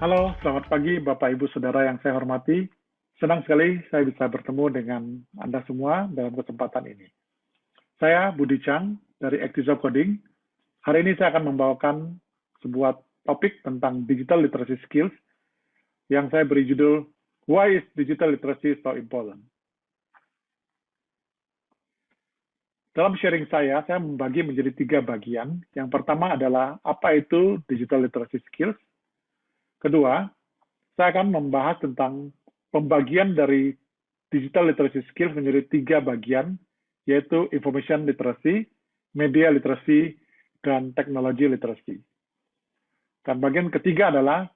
Halo, selamat pagi Bapak Ibu Saudara yang saya hormati. Senang sekali saya bisa bertemu dengan Anda semua dalam kesempatan ini. Saya Budi Chang dari Actizo Coding. Hari ini saya akan membawakan sebuah topik tentang digital literacy skills yang saya beri judul Why is Digital Literacy so Important? Dalam sharing saya membagi menjadi 3 bagian. Yang pertama adalah apa itu digital literacy skills. Kedua, saya akan membahas tentang pembagian dari digital literacy skills menjadi 3 bagian, yaitu information literacy, media literacy, dan technology literacy. Dan bagian ketiga adalah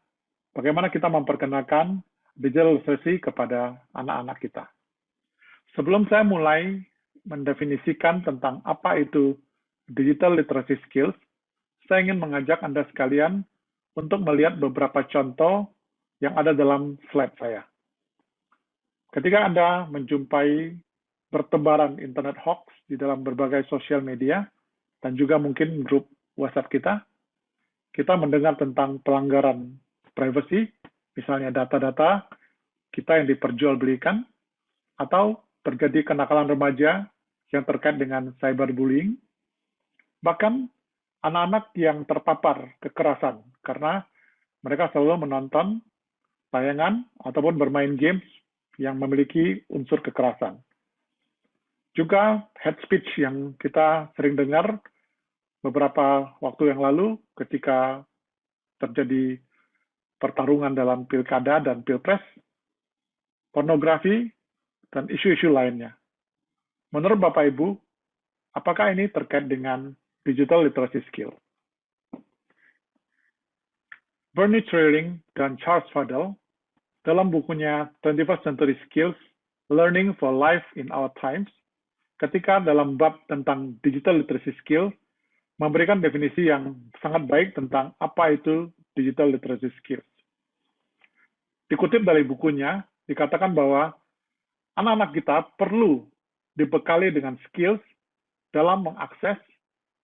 bagaimana kita memperkenalkan digital literacy kepada anak-anak kita. Sebelum saya mulai mendefinisikan tentang apa itu digital literacy skills, saya ingin mengajak Anda sekalian untuk melihat beberapa contoh yang ada dalam slide saya. Ketika Anda menjumpai bertebaran internet hoax di dalam berbagai sosial media, dan juga mungkin grup WhatsApp kita mendengar tentang pelanggaran privacy, misalnya data-data kita yang diperjualbelikan, atau terjadi kenakalan remaja yang terkait dengan cyberbullying, bahkan anak-anak yang terpapar kekerasan karena mereka selalu menonton tayangan ataupun bermain games yang memiliki unsur kekerasan. Juga hate speech yang kita sering dengar beberapa waktu yang lalu ketika terjadi pertarungan dalam pilkada dan pilpres, pornografi, dan isu-isu lainnya. Menurut Bapak Ibu, apakah ini terkait dengan digital literacy skill? Bernie Trailing dan Charles Fadell dalam bukunya 21st Century Skills, Learning for Life in Our Times, ketika dalam bab tentang digital literacy skill, memberikan definisi yang sangat baik tentang apa itu digital literacy skills. Dikutip dari bukunya, dikatakan bahwa anak-anak kita perlu dibekali dengan skills dalam mengakses,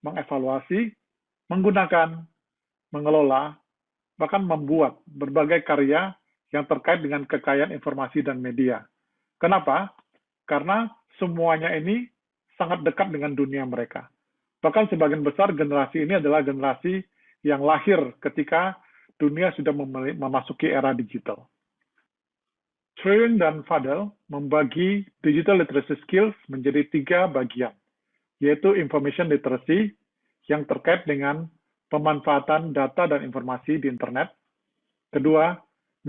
mengevaluasi, menggunakan, mengelola, bahkan membuat berbagai karya yang terkait dengan kekayaan informasi dan media. Kenapa? Karena semuanya ini sangat dekat dengan dunia mereka. Bahkan sebagian besar generasi ini adalah generasi yang lahir ketika dunia sudah memasuki era digital. Trailing dan Fadell membagi digital literacy skills menjadi 3 bagian, yaitu information literacy yang terkait dengan pemanfaatan data dan informasi di internet. Kedua,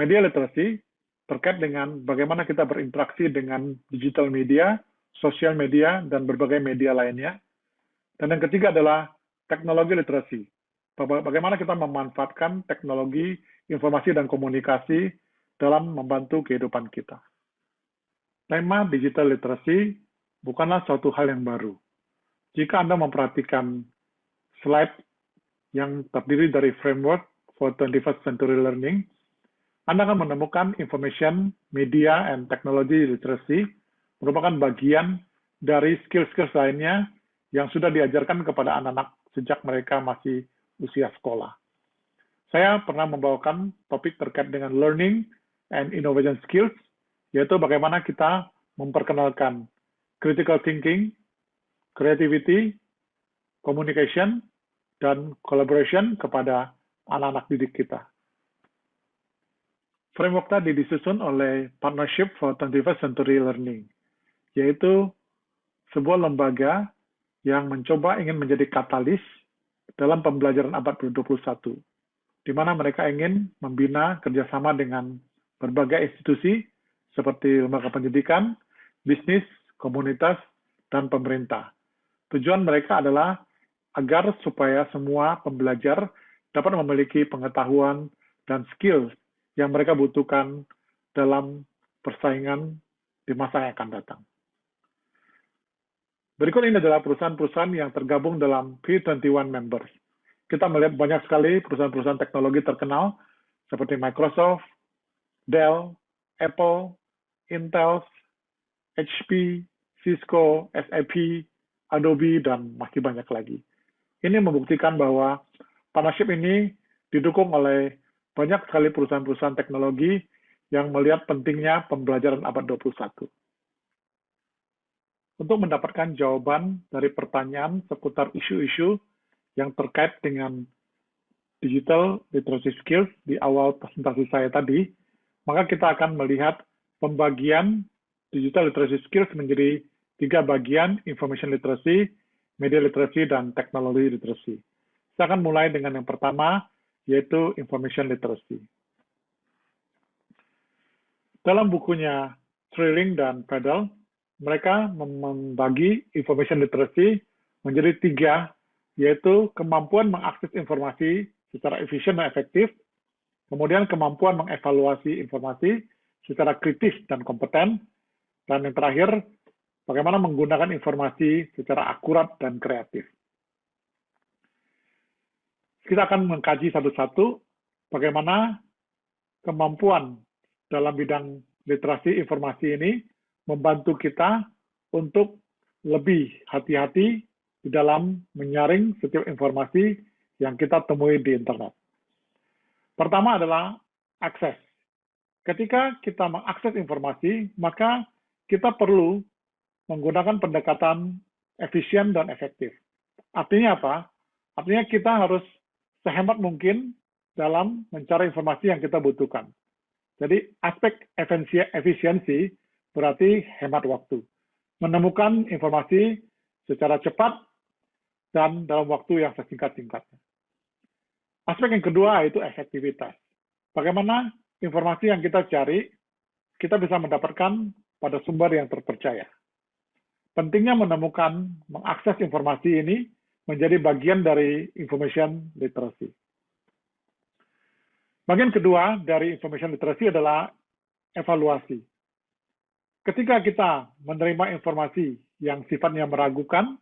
media literacy terkait dengan bagaimana kita berinteraksi dengan digital media, sosial media, dan berbagai media lainnya. Dan yang ketiga adalah teknologi literasi. Bagaimana kita memanfaatkan teknologi, informasi, dan komunikasi dalam membantu kehidupan kita. Tema digital literacy bukanlah suatu hal yang baru. Jika Anda memperhatikan slide yang terdiri dari framework for 21st century learning, Anda akan menemukan information, media, and technology literacy merupakan bagian dari skill-skill lainnya yang sudah diajarkan kepada anak-anak sejak mereka masih usia sekolah. Saya pernah membawakan topik terkait dengan learning and innovation skills, yaitu bagaimana kita memperkenalkan critical thinking, creativity, communication, dan collaboration kepada anak-anak didik kita. Framework tadi disusun oleh Partnership for 21st Century Learning, yaitu sebuah lembaga yang mencoba ingin menjadi katalis dalam pembelajaran abad ke-21, di mana mereka ingin membina kerjasama dengan berbagai institusi seperti lembaga pendidikan, bisnis, komunitas, dan pemerintah. Tujuan mereka adalah agar supaya semua pembelajar dapat memiliki pengetahuan dan skill yang mereka butuhkan dalam persaingan di masa yang akan datang. Berikut ini adalah perusahaan-perusahaan yang tergabung dalam P21 members. Kita melihat banyak sekali perusahaan-perusahaan teknologi terkenal seperti Microsoft, Dell, Apple, Intel, HP, Cisco, SAP, Adobe, dan masih banyak lagi. Ini membuktikan bahwa partnership ini didukung oleh banyak sekali perusahaan-perusahaan teknologi yang melihat pentingnya pembelajaran abad 21. Untuk mendapatkan jawaban dari pertanyaan seputar isu-isu yang terkait dengan digital literacy skills di awal presentasi saya tadi, maka kita akan melihat pembagian digital literacy skills menjadi 3 bagian: information literacy, media literacy, dan technology literacy. Saya akan mulai dengan yang pertama, yaitu information literacy. Dalam bukunya Trilling dan Pedal, mereka membagi information literacy menjadi 3, yaitu kemampuan mengakses informasi secara efisien dan efektif, kemudian kemampuan mengevaluasi informasi secara kritis dan kompeten, dan yang terakhir, bagaimana menggunakan informasi secara akurat dan kreatif. Kita akan mengkaji satu-satu bagaimana kemampuan dalam bidang literasi informasi ini membantu kita untuk lebih hati-hati di dalam menyaring setiap informasi yang kita temui di internet. Pertama adalah akses. Ketika kita mengakses informasi, maka kita perlu menggunakan pendekatan efisien dan efektif. Artinya apa? Artinya kita harus sehemat mungkin dalam mencari informasi yang kita butuhkan. Jadi aspek efisiensi berarti hemat waktu. Menemukan informasi secara cepat dan dalam waktu yang sesingkat-singkatnya. Aspek yang kedua yaitu efektivitas. Bagaimana informasi yang kita cari, kita bisa mendapatkan pada sumber yang terpercaya. Pentingnya menemukan, mengakses informasi ini menjadi bagian dari information literacy. Bagian kedua dari information literacy adalah evaluasi. Ketika kita menerima informasi yang sifatnya meragukan,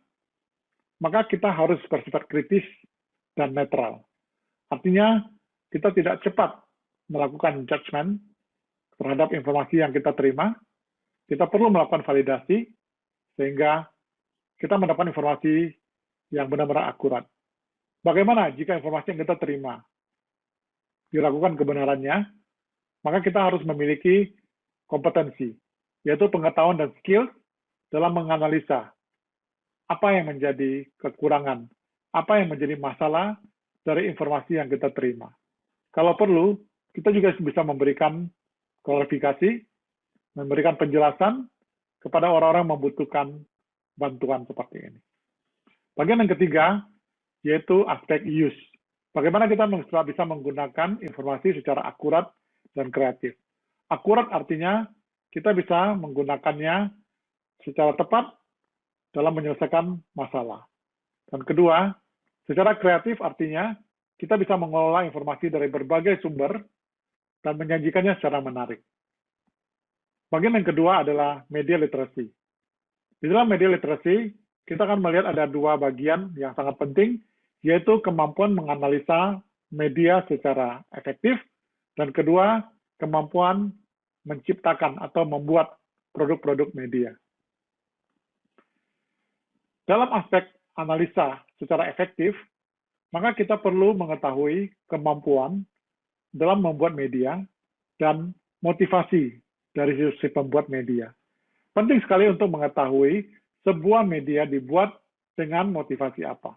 maka kita harus bersifat kritis dan netral. Artinya, kita tidak cepat melakukan judgment terhadap informasi yang kita terima. Kita perlu melakukan validasi, sehingga kita mendapatkan informasi yang benar-benar akurat. Bagaimana jika informasi yang kita terima diragukan kebenarannya, maka kita harus memiliki kompetensi, yaitu pengetahuan dan skill dalam menganalisa apa yang menjadi kekurangan, apa yang menjadi masalah dari informasi yang kita terima. Kalau perlu, kita juga bisa memberikan klarifikasi, memberikan penjelasan kepada orang-orang yang membutuhkan bantuan seperti ini. Bagian yang ketiga, yaitu aspek use. Bagaimana kita bisa menggunakan informasi secara akurat dan kreatif. Akurat artinya kita bisa menggunakannya secara tepat dalam menyelesaikan masalah. Dan kedua, secara kreatif artinya kita bisa mengelola informasi dari berbagai sumber dan menyajikannya secara menarik. Bagian yang kedua adalah media literacy. Di dalam media literacy, kita akan melihat ada 2 bagian yang sangat penting, yaitu kemampuan menganalisa media secara efektif, dan kedua, kemampuan menciptakan atau membuat produk-produk media. Dalam aspek analisa secara efektif, maka kita perlu mengetahui kemampuan dalam membuat media dan motivasi dari si pembuat media. Penting sekali untuk mengetahui sebuah media dibuat dengan motivasi apa.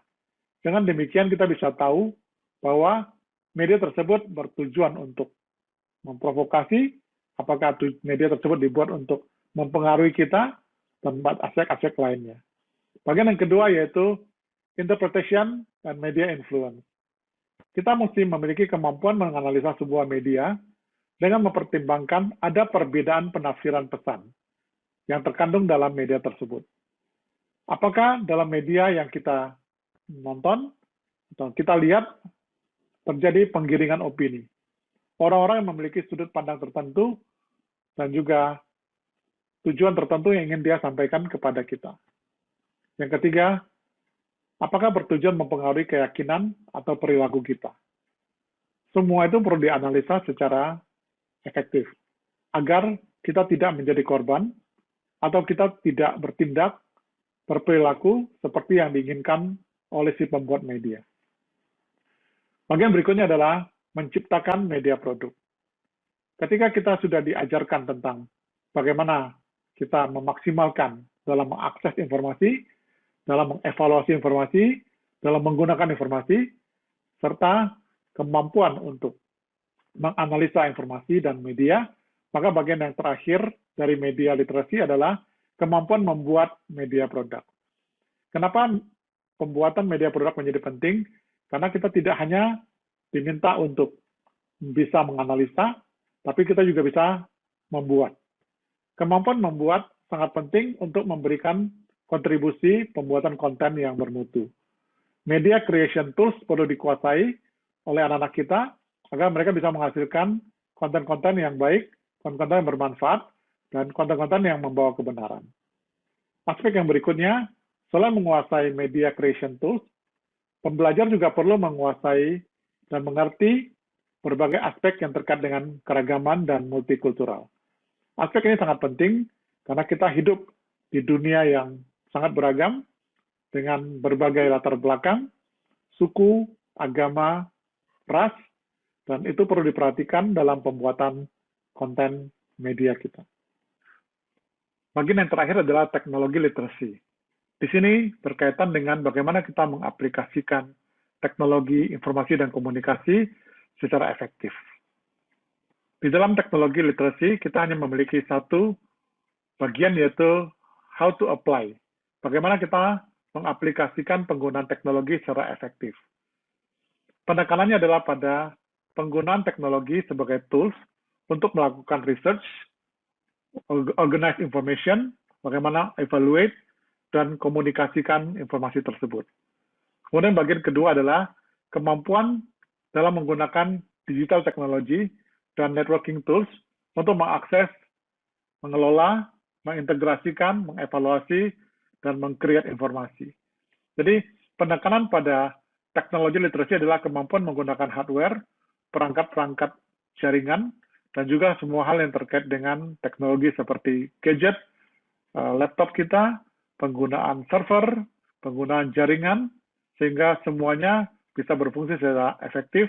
Dengan demikian kita bisa tahu bahwa media tersebut bertujuan untuk memprovokasi, apakah media tersebut dibuat untuk mempengaruhi kita, dan aspek-aspek lainnya. Bagian yang kedua yaitu interpretation dan media influence. Kita mesti memiliki kemampuan menganalisa sebuah media dengan mempertimbangkan ada perbedaan penafsiran pesan yang terkandung dalam media tersebut. Apakah dalam media yang kita nonton atau kita lihat terjadi penggiringan opini. Orang-orang yang memiliki sudut pandang tertentu dan juga tujuan tertentu yang ingin dia sampaikan kepada kita. Yang ketiga, apakah bertujuan mempengaruhi keyakinan atau perilaku kita. Semua itu perlu dianalisa secara efektif, agar kita tidak menjadi korban, atau kita tidak bertindak berperilaku seperti yang diinginkan oleh si pembuat media. Bagian berikutnya adalah menciptakan media produk. Ketika kita sudah diajarkan tentang bagaimana kita memaksimalkan dalam mengakses informasi, dalam mengevaluasi informasi, dalam menggunakan informasi, serta kemampuan untuk menganalisa informasi dan media, maka bagian yang terakhir dari media literasi adalah kemampuan membuat media produk. Kenapa pembuatan media produk menjadi penting? Karena kita tidak hanya diminta untuk bisa menganalisa, tapi kita juga bisa membuat. Kemampuan membuat sangat penting untuk memberikan kontribusi pembuatan konten yang bermutu. Media creation tools perlu dikuasai oleh anak-anak kita agar mereka bisa menghasilkan konten-konten yang baik, konten-konten yang bermanfaat, dan konten-konten yang membawa kebenaran. Aspek yang berikutnya, selain menguasai media creation tools, pembelajar juga perlu menguasai dan mengerti berbagai aspek yang terkait dengan keragaman dan multikultural. Aspek ini sangat penting karena kita hidup di dunia yang sangat beragam dengan berbagai latar belakang, suku, agama, ras, dan itu perlu diperhatikan dalam pembuatan konten media kita. Bagian yang terakhir adalah teknologi literasi. Di sini berkaitan dengan bagaimana kita mengaplikasikan teknologi informasi dan komunikasi secara efektif. Di dalam teknologi literasi, kita hanya memiliki satu bagian, yaitu how to apply. Bagaimana kita mengaplikasikan penggunaan teknologi secara efektif. Penekanannya adalah pada penggunaan teknologi sebagai tools untuk melakukan research, organize information, bagaimana evaluate, dan komunikasikan informasi tersebut. Kemudian bagian kedua adalah kemampuan dalam menggunakan digital technology dan networking tools untuk mengakses, mengelola, mengintegrasikan, mengevaluasi, dan meng-create informasi. Jadi, penekanan pada teknologi literasi adalah kemampuan menggunakan hardware, perangkat-perangkat jaringan, dan juga semua hal yang terkait dengan teknologi seperti gadget, laptop kita, penggunaan server, penggunaan jaringan, sehingga semuanya bisa berfungsi secara efektif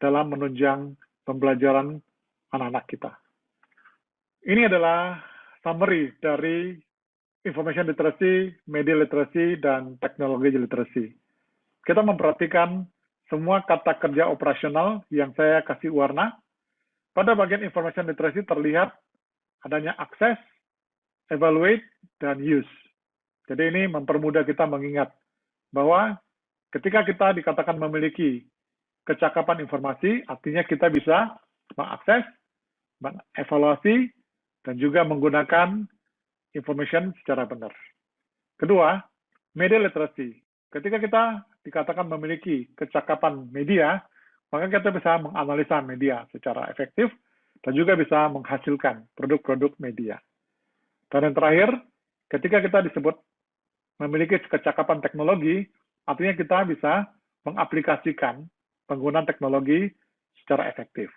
dalam menunjang pembelajaran anak-anak kita. Ini adalah summary dari information literacy, media literacy, dan teknologi literacy. Kita memperhatikan semua kata kerja operasional yang saya kasih warna. Pada bagian information literacy terlihat adanya akses, evaluate, dan use. Jadi ini mempermudah kita mengingat bahwa ketika kita dikatakan memiliki kecakapan informasi, artinya kita bisa mengakses, mengevaluasi, dan juga menggunakan information secara benar. Kedua, media literasi. Ketika kita dikatakan memiliki kecakapan media, maka kita bisa menganalisa media secara efektif dan juga bisa menghasilkan produk-produk media. Dan yang terakhir, ketika kita disebut memiliki kecakapan teknologi, artinya kita bisa mengaplikasikan penggunaan teknologi secara efektif.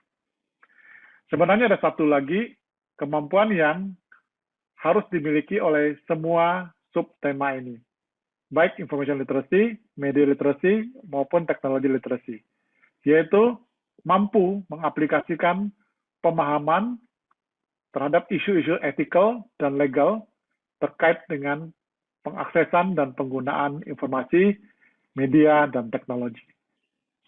Sebenarnya ada satu lagi kemampuan yang harus dimiliki oleh semua subtema ini, baik information literacy, media literacy, maupun teknologi literacy, yaitu mampu mengaplikasikan pemahaman terhadap isu-isu etikal dan legal terkait dengan pengaksesan dan penggunaan informasi, media, dan teknologi.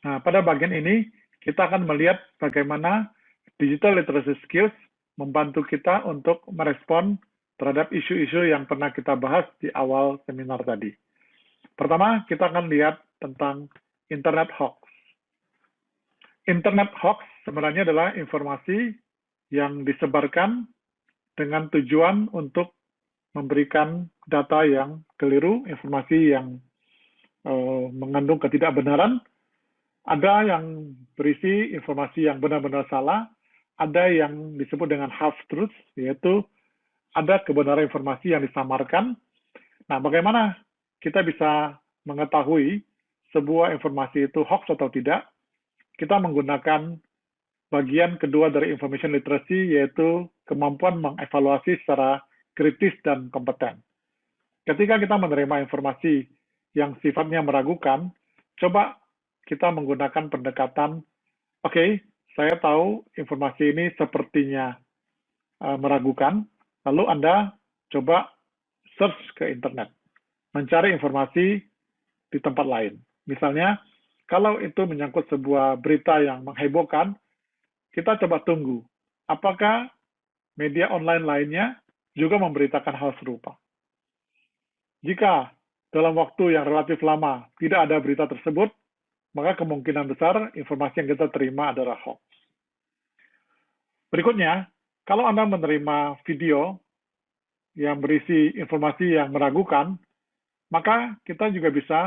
Nah, pada bagian ini, kita akan melihat bagaimana digital literacy skills membantu kita untuk merespon terhadap isu-isu yang pernah kita bahas di awal seminar tadi. Pertama, kita akan lihat tentang internet hoax. Internet hoax sebenarnya adalah informasi yang disebarkan dengan tujuan untuk memberikan data yang keliru, informasi yang mengandung ketidakbenaran. Ada yang berisi informasi yang benar-benar salah, ada yang disebut dengan half-truth, yaitu ada kebenaran informasi yang disamarkan. Nah, bagaimana kita bisa mengetahui sebuah informasi itu hoax atau tidak? Kita menggunakan bagian kedua dari information literacy, yaitu kemampuan mengevaluasi secara kritis dan kompeten. Ketika kita menerima informasi yang sifatnya meragukan, coba kita menggunakan pendekatan Oke, saya tahu informasi ini sepertinya meragukan, lalu Anda coba search ke internet, mencari informasi di tempat lain. Misalnya, kalau itu menyangkut sebuah berita yang menghebohkan, kita coba tunggu. Apakah media online lainnya juga memberitakan hal serupa? Jika dalam waktu yang relatif lama tidak ada berita tersebut, maka kemungkinan besar informasi yang kita terima adalah hoax. Berikutnya, kalau Anda menerima video yang berisi informasi yang meragukan, maka kita juga bisa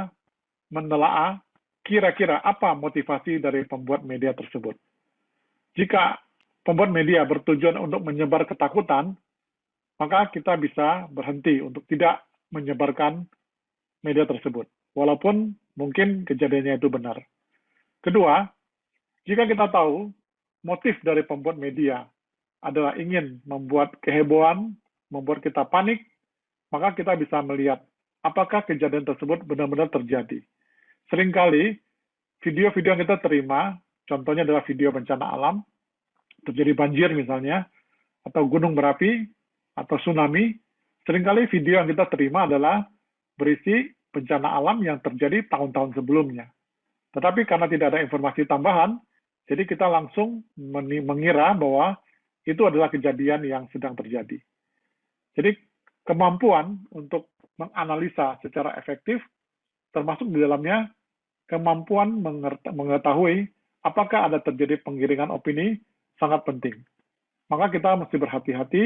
menelaah kira-kira apa motivasi dari pembuat media tersebut. Jika pembuat media bertujuan untuk menyebar ketakutan, maka kita bisa berhenti untuk tidak menyebarkan media tersebut, walaupun mungkin kejadiannya itu benar. Kedua, jika kita tahu motif dari pembuat media adalah ingin membuat kehebohan, membuat kita panik, maka kita bisa melihat apakah kejadian tersebut benar-benar terjadi. Seringkali video-video yang kita terima, contohnya adalah video bencana alam, terjadi banjir misalnya, atau gunung berapi, atau tsunami, seringkali video yang kita terima adalah berisi bencana alam yang terjadi tahun-tahun sebelumnya. Tetapi karena tidak ada informasi tambahan, jadi kita langsung mengira bahwa itu adalah kejadian yang sedang terjadi. Jadi kemampuan untuk menganalisa secara efektif, termasuk di dalamnya kemampuan mengetahui apakah ada terjadi penggiringan opini, sangat penting. Maka kita mesti berhati-hati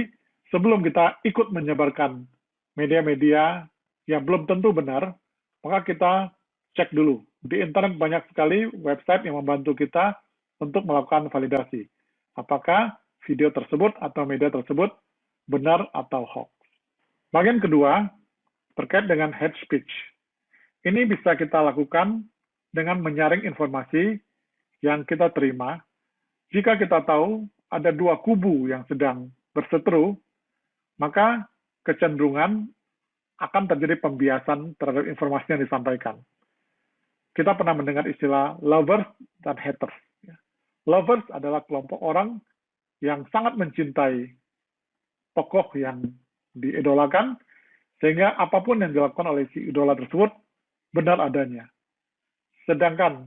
sebelum kita ikut menyebarkan media-media yang belum tentu benar, maka kita cek dulu. Di internet banyak sekali website yang membantu kita untuk melakukan validasi. Apakah video tersebut atau media tersebut benar atau hoax. Bagian kedua, terkait dengan hate speech. Ini bisa kita lakukan dengan menyaring informasi yang kita terima. Jika kita tahu ada dua kubu yang sedang berseteru, maka kecenderungan akan terjadi pembiasan terhadap informasi yang disampaikan. Kita pernah mendengar istilah lovers dan haters. Lovers adalah kelompok orang yang sangat mencintai tokoh yang diidolakan, sehingga apapun yang dilakukan oleh si idola tersebut benar adanya. Sedangkan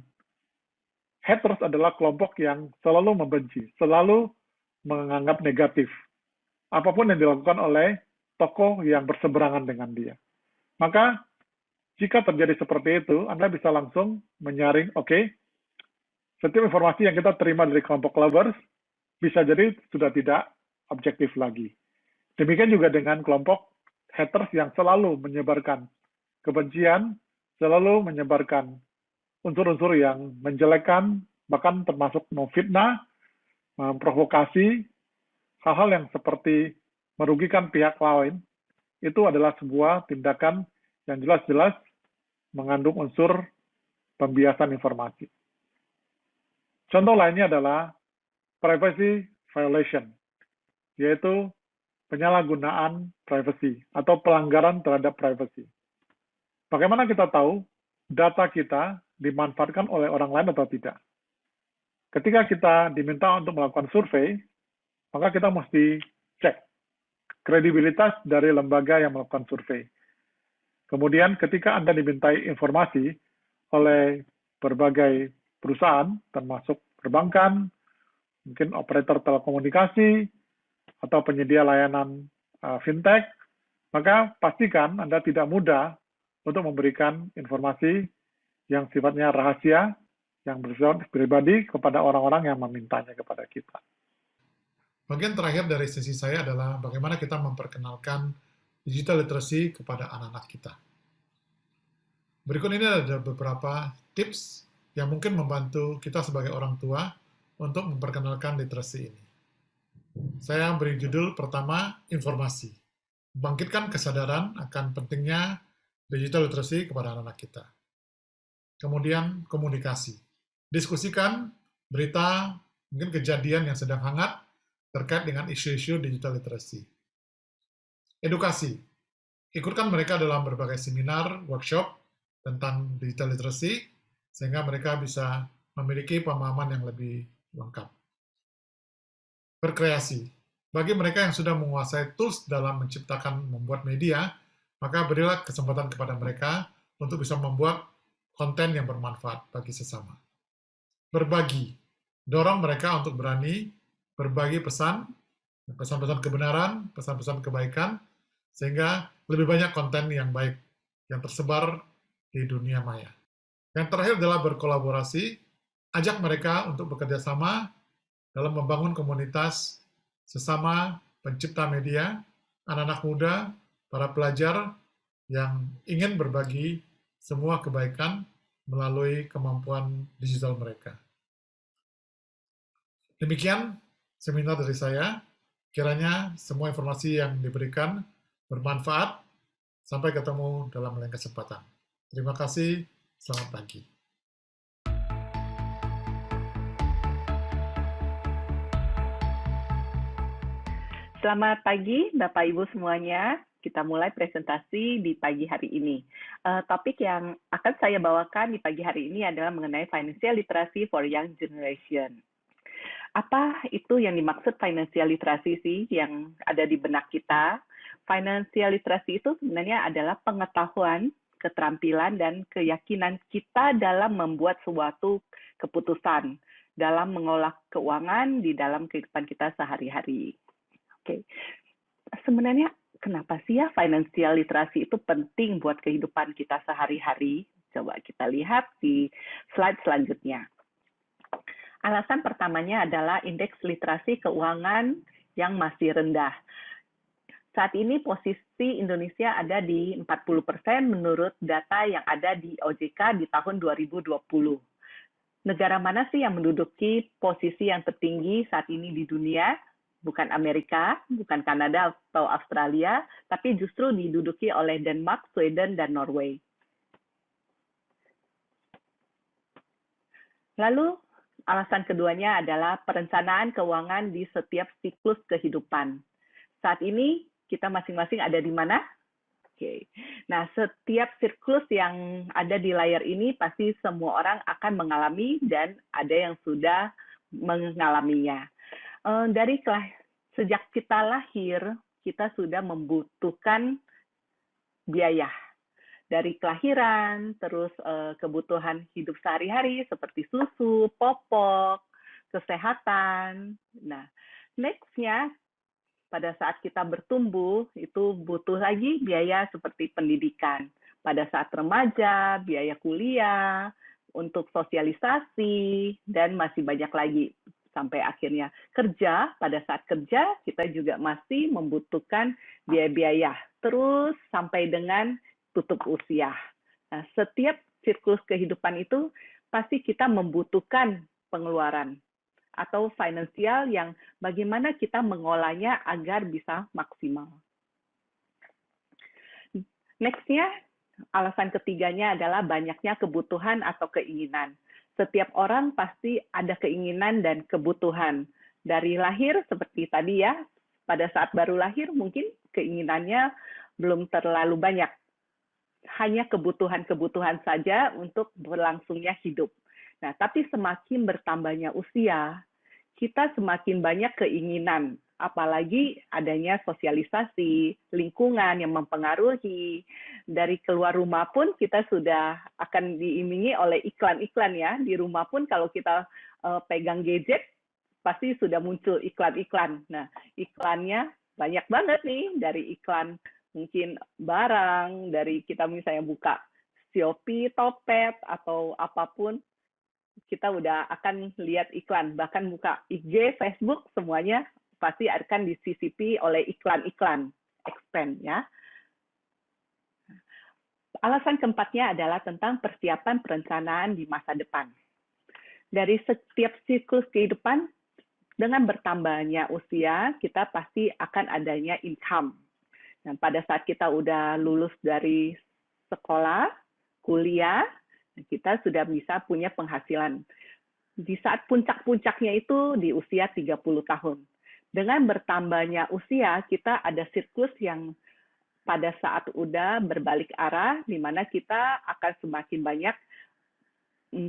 haters adalah kelompok yang selalu membenci, selalu menganggap negatif apapun yang dilakukan oleh tokoh yang berseberangan dengan dia. Maka, jika terjadi seperti itu, Anda bisa langsung menyaring, oke, setiap informasi yang kita terima dari kelompok lovers, bisa jadi sudah tidak objektif lagi. Demikian juga dengan kelompok haters yang selalu menyebarkan kebencian, selalu menyebarkan unsur-unsur yang menjelekkan, bahkan termasuk memfitnah, memprovokasi, hal-hal yang seperti merugikan pihak lain, itu adalah sebuah tindakan yang jelas-jelas mengandung unsur pembiasan informasi. Contoh lainnya adalah privacy violation, yaitu penyalahgunaan privasi atau pelanggaran terhadap privasi. Bagaimana kita tahu data kita dimanfaatkan oleh orang lain atau tidak? Ketika kita diminta untuk melakukan survei, maka kita mesti cek kredibilitas dari lembaga yang melakukan survei. Kemudian ketika Anda dimintai informasi oleh berbagai perusahaan, termasuk perbankan, mungkin operator telekomunikasi, atau penyedia layanan fintech, maka pastikan Anda tidak mudah untuk memberikan informasi yang sifatnya rahasia, yang bersifat pribadi kepada orang-orang yang memintanya kepada kita. Bagian terakhir dari sesi saya adalah bagaimana kita memperkenalkan digital literacy kepada anak-anak kita. Berikut ini ada beberapa tips yang mungkin membantu kita sebagai orang tua untuk memperkenalkan literasi ini. Saya beri judul pertama, informasi. Bangkitkan kesadaran akan pentingnya digital literacy kepada anak-anak kita. Kemudian, komunikasi. Diskusikan berita, mungkin kejadian yang sedang hangat terkait dengan isu-isu digital literacy. Edukasi. Ikutkan mereka dalam berbagai seminar, workshop tentang digital literacy, sehingga mereka bisa memiliki pemahaman yang lebih lengkap. Berkreasi. Bagi mereka yang sudah menguasai tools dalam menciptakan membuat media, maka berilah kesempatan kepada mereka untuk bisa membuat konten yang bermanfaat bagi sesama. Berbagi. Dorong mereka untuk berani berbagi pesan-pesan kebenaran, pesan-pesan kebaikan, sehingga lebih banyak konten yang baik yang tersebar di dunia maya. Yang terakhir adalah berkolaborasi, ajak mereka untuk bekerja sama dalam membangun komunitas sesama pencipta media, anak-anak muda, para pelajar yang ingin berbagi semua kebaikan melalui kemampuan digital mereka. Demikian seminar dari saya. Kiranya semua informasi yang diberikan bermanfaat. Sampai ketemu dalam lain kesempatan. Terima kasih. Selamat pagi. Selamat pagi, Bapak Ibu semuanya. Kita mulai presentasi di pagi hari ini. Topik yang akan saya bawakan di pagi hari ini adalah mengenai financial literacy for young generation. Apa itu yang dimaksud financial literacy sih yang ada di benak kita? Financial literacy itu sebenarnya adalah pengetahuan, keterampilan, dan keyakinan kita dalam membuat suatu keputusan, dalam mengolah keuangan di dalam kehidupan kita sehari-hari. Oke, sebenarnya kenapa sih ya financial literacy itu penting buat kehidupan kita sehari-hari? Coba kita lihat di slide selanjutnya. Alasan pertamanya adalah indeks literasi keuangan yang masih rendah. Saat ini posisi Indonesia ada di 40% menurut data yang ada di OJK di tahun 2020. Negara mana sih yang menduduki posisi yang tertinggi saat ini di dunia? Bukan Amerika, bukan Kanada atau Australia, tapi justru diduduki oleh Denmark, Sweden, dan Norway. Lalu, alasan keduanya adalah perencanaan keuangan di setiap siklus kehidupan. Saat ini, kita masing-masing ada di mana? Oke. Nah, setiap siklus yang ada di layar ini pasti semua orang akan mengalami dan ada yang sudah mengalaminya. Sejak kita lahir, kita sudah membutuhkan biaya. Dari kelahiran, terus kebutuhan hidup sehari-hari seperti susu, popok, kesehatan. Nah, next-nya pada saat kita bertumbuh, itu butuh lagi biaya seperti pendidikan. Pada saat remaja, biaya kuliah, untuk sosialisasi, dan masih banyak lagi. Sampai akhirnya kerja, pada saat kerja kita juga masih membutuhkan biaya-biaya. Terus sampai dengan tutup usia. Nah, setiap siklus kehidupan itu pasti kita membutuhkan pengeluaran atau finansial yang bagaimana kita mengolahnya agar bisa maksimal. Next-nya, alasan ketiganya adalah banyaknya kebutuhan atau keinginan. Setiap orang pasti ada keinginan dan kebutuhan. Dari lahir seperti tadi ya, pada saat baru lahir mungkin keinginannya belum terlalu banyak. Hanya kebutuhan-kebutuhan saja untuk berlangsungnya hidup. Nah, tapi semakin bertambahnya usia, kita semakin banyak keinginan. Apalagi adanya sosialisasi, lingkungan yang mempengaruhi. Dari keluar rumah pun kita sudah akan diimingi oleh iklan-iklan ya. Di rumah pun kalau kita pegang gadget, pasti sudah muncul iklan-iklan. Nah, iklannya banyak banget nih, dari iklan mungkin barang, dari kita misalnya buka Shopee, Topet, atau apapun, kita udah akan lihat iklan. Bahkan buka IG, Facebook, semuanya pasti akan disisipi oleh iklan-iklan expand ya. Alasan keempatnya adalah tentang persiapan perencanaan di masa depan. Dari setiap siklus kehidupan, dengan bertambahnya usia, kita pasti akan adanya income. Nah, pada saat kita udah lulus dari sekolah, kuliah, kita sudah bisa punya penghasilan. Di saat puncak-puncaknya itu di usia 30 tahun. Dengan bertambahnya usia, kita ada siklus yang pada saat udah berbalik arah, di mana kita akan semakin banyak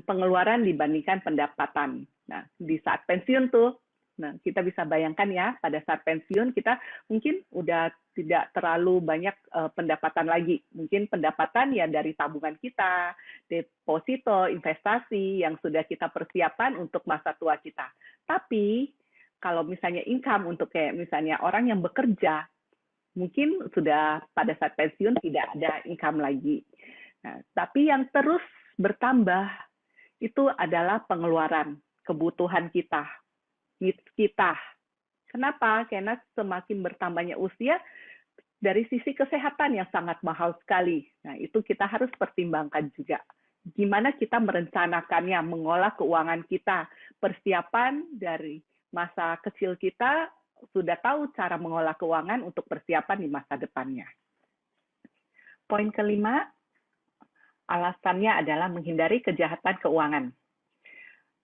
pengeluaran dibandingkan pendapatan. Nah, di saat pensiun tuh, nah kita bisa bayangkan ya, pada saat pensiun kita mungkin udah tidak terlalu banyak pendapatan lagi. Mungkin pendapatan ya dari tabungan kita, deposito, investasi yang sudah kita persiapkan untuk masa tua kita. Tapi kalau misalnya income untuk kayak misalnya orang yang bekerja, mungkin sudah pada saat pensiun tidak ada income lagi. Nah, tapi yang terus bertambah itu adalah pengeluaran, kebutuhan kita, needs kita. Kenapa? Karena semakin bertambahnya usia, dari sisi kesehatan yang sangat mahal sekali. Nah, itu kita harus pertimbangkan juga. Gimana kita merencanakannya, mengolah keuangan kita, persiapan dari masa kecil kita sudah tahu cara mengolah keuangan untuk persiapan di masa depannya. Poin kelima, alasannya adalah menghindari kejahatan keuangan.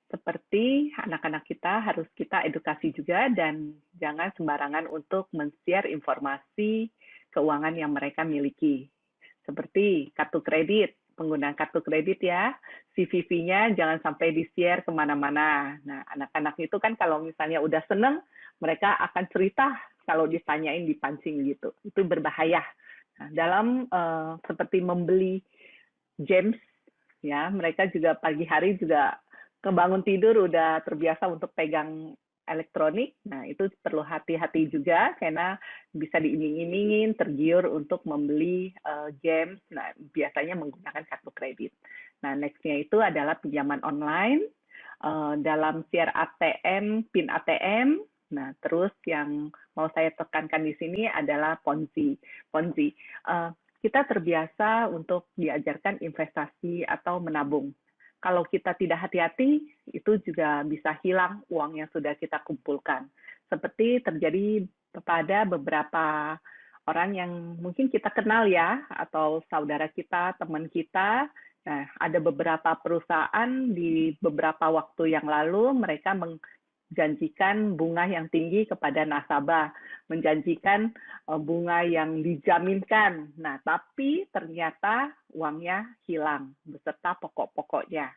Seperti anak-anak kita harus kita edukasi juga dan jangan sembarangan untuk men-share informasi keuangan yang mereka miliki. Seperti kartu kredit, penggunaan kartu kredit ya, CVV-nya jangan sampai di-share kemana-mana. Nah, anak-anak itu kan kalau misalnya udah seneng, mereka akan cerita kalau ditanyain dipancing gitu. Itu berbahaya. Nah, dalam seperti membeli games, ya mereka juga pagi hari juga kebangun tidur udah terbiasa untuk pegang elektronik. Nah, itu perlu hati-hati juga karena bisa diiming-imingin, tergiur untuk membeli games. Nah, biasanya menggunakan kartu kredit. Nah, next-nya itu adalah pinjaman online dalam share ATM, PIN ATM. Nah, terus yang mau saya tekankan di sini adalah Ponzi. Kita terbiasa untuk diajarkan investasi atau menabung. Kalau kita tidak hati-hati, itu juga bisa hilang uang yang sudah kita kumpulkan. Seperti terjadi pada beberapa orang yang mungkin kita kenal ya, atau saudara kita, teman kita. Nah, ada beberapa perusahaan di beberapa waktu yang lalu, mereka menjanjikan bunga yang tinggi kepada nasabah, menjanjikan bunga yang dijaminkan. Nah, tapi ternyata uangnya hilang beserta pokok-pokoknya.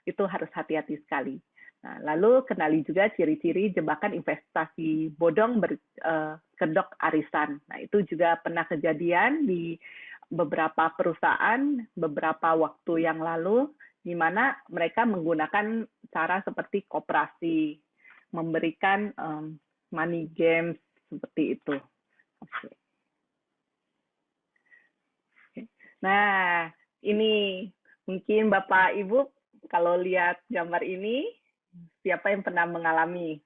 Itu harus hati-hati sekali. Nah, lalu kenali juga ciri-ciri jebakan investasi bodong berkedok arisan. Nah, itu juga pernah kejadian di beberapa perusahaan beberapa waktu yang lalu, di mana mereka menggunakan cara seperti koperasi, memberikan money games seperti itu. Oke. Nah, ini mungkin Bapak Ibu kalau lihat gambar ini, siapa yang pernah mengalami?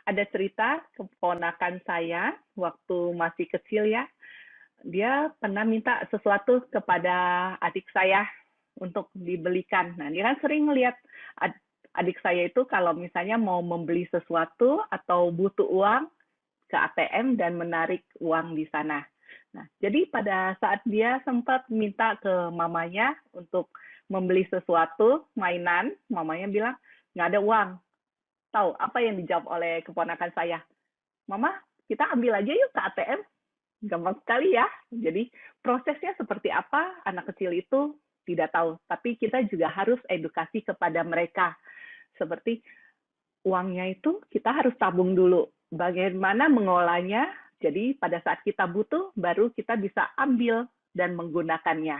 Ada cerita keponakan saya waktu masih kecil ya, dia pernah minta sesuatu kepada adik saya untuk dibelikan. Nah, dia kan sering lihat adik saya itu kalau misalnya mau membeli sesuatu atau butuh uang ke ATM dan menarik uang di sana. Nah, jadi pada saat dia sempat minta ke mamanya untuk membeli sesuatu, mainan, mamanya bilang, nggak ada uang. Tahu apa yang dijawab oleh keponakan saya? Mama, kita ambil aja yuk ke ATM. Gampang sekali ya. Jadi prosesnya seperti apa, anak kecil itu tidak tahu. Tapi kita juga harus edukasi kepada mereka. Seperti uangnya itu kita harus tabung dulu. Bagaimana mengolahnya, jadi pada saat kita butuh, baru kita bisa ambil dan menggunakannya.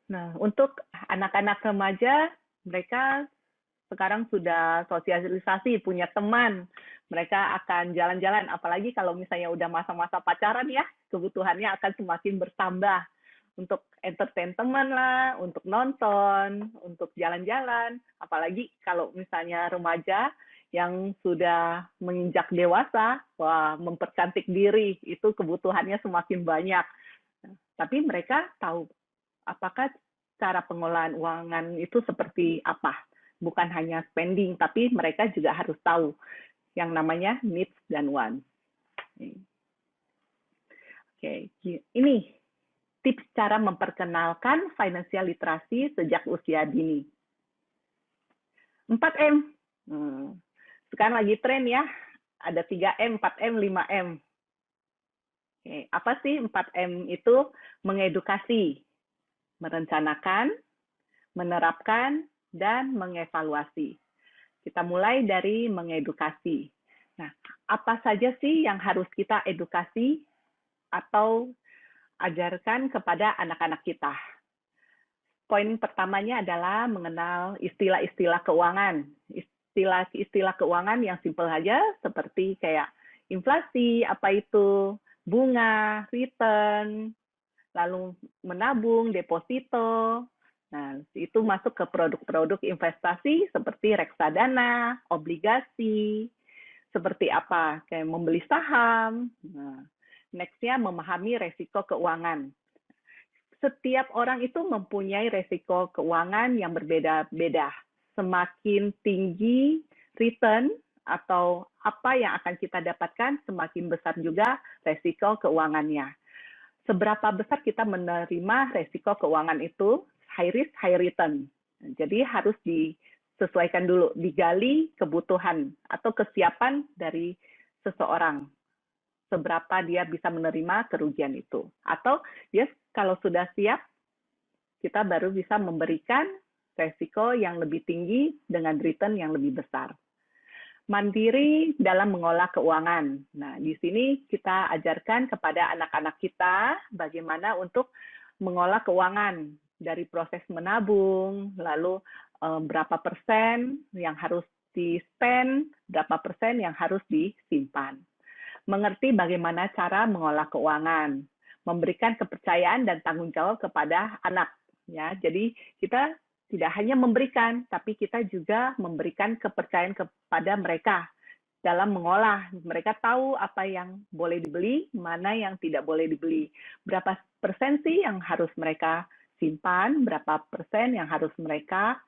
Nah, untuk anak-anak remaja, mereka sekarang sudah sosialisasi, punya teman. Mereka akan jalan-jalan, apalagi kalau misalnya udah masa-masa pacaran ya, kebutuhannya akan semakin bertambah. Untuk entertain teman lah, untuk nonton, untuk jalan-jalan. Apalagi kalau misalnya remaja yang sudah menginjak dewasa, wah, mempercantik diri, itu kebutuhannya semakin banyak. Tapi mereka tahu apakah cara pengolahan keuangan itu seperti apa. Bukan hanya spending, tapi mereka juga harus tahu yang namanya needs dan wants. Oke, ini tips cara memperkenalkan financial literacy sejak usia dini. 4M. Sekarang lagi tren ya, ada 3M, 4M, 5M. Oke, apa sih 4M itu? Mengedukasi, merencanakan, menerapkan, dan mengevaluasi. Kita mulai dari mengedukasi. Nah, apa saja sih yang harus kita edukasi atau ajarkan kepada anak-anak kita? Poin pertamanya adalah mengenal istilah-istilah keuangan. Istilah-istilah keuangan yang simpel saja seperti kayak inflasi, apa itu, bunga, return, lalu menabung, deposito. Nah, itu masuk ke produk-produk investasi seperti reksadana, obligasi, seperti apa, kayak membeli saham. Nah, next-nya memahami resiko keuangan. Setiap orang itu mempunyai resiko keuangan yang berbeda-beda. Semakin tinggi return atau apa yang akan kita dapatkan, semakin besar juga resiko keuangannya. Seberapa besar kita menerima resiko keuangan itu, high risk, high return. Jadi harus disesuaikan dulu, digali kebutuhan atau kesiapan dari seseorang. Seberapa dia bisa menerima kerugian itu. Atau dia kalau sudah siap, kita baru bisa memberikan resiko yang lebih tinggi dengan return yang lebih besar. Mandiri dalam mengolah keuangan. Nah, di sini kita ajarkan kepada anak-anak kita bagaimana untuk mengolah keuangan dari proses menabung, lalu berapa persen yang harus di-spend, berapa persen yang harus disimpan. Mengerti bagaimana cara mengolah keuangan, memberikan kepercayaan dan tanggung jawab kepada anak. Ya, jadi kita tidak hanya memberikan, tapi kita juga memberikan kepercayaan kepada mereka dalam mengolah. Mereka tahu apa yang boleh dibeli, mana yang tidak boleh dibeli. Berapa persen sih yang harus mereka simpan, berapa persen yang harus mereka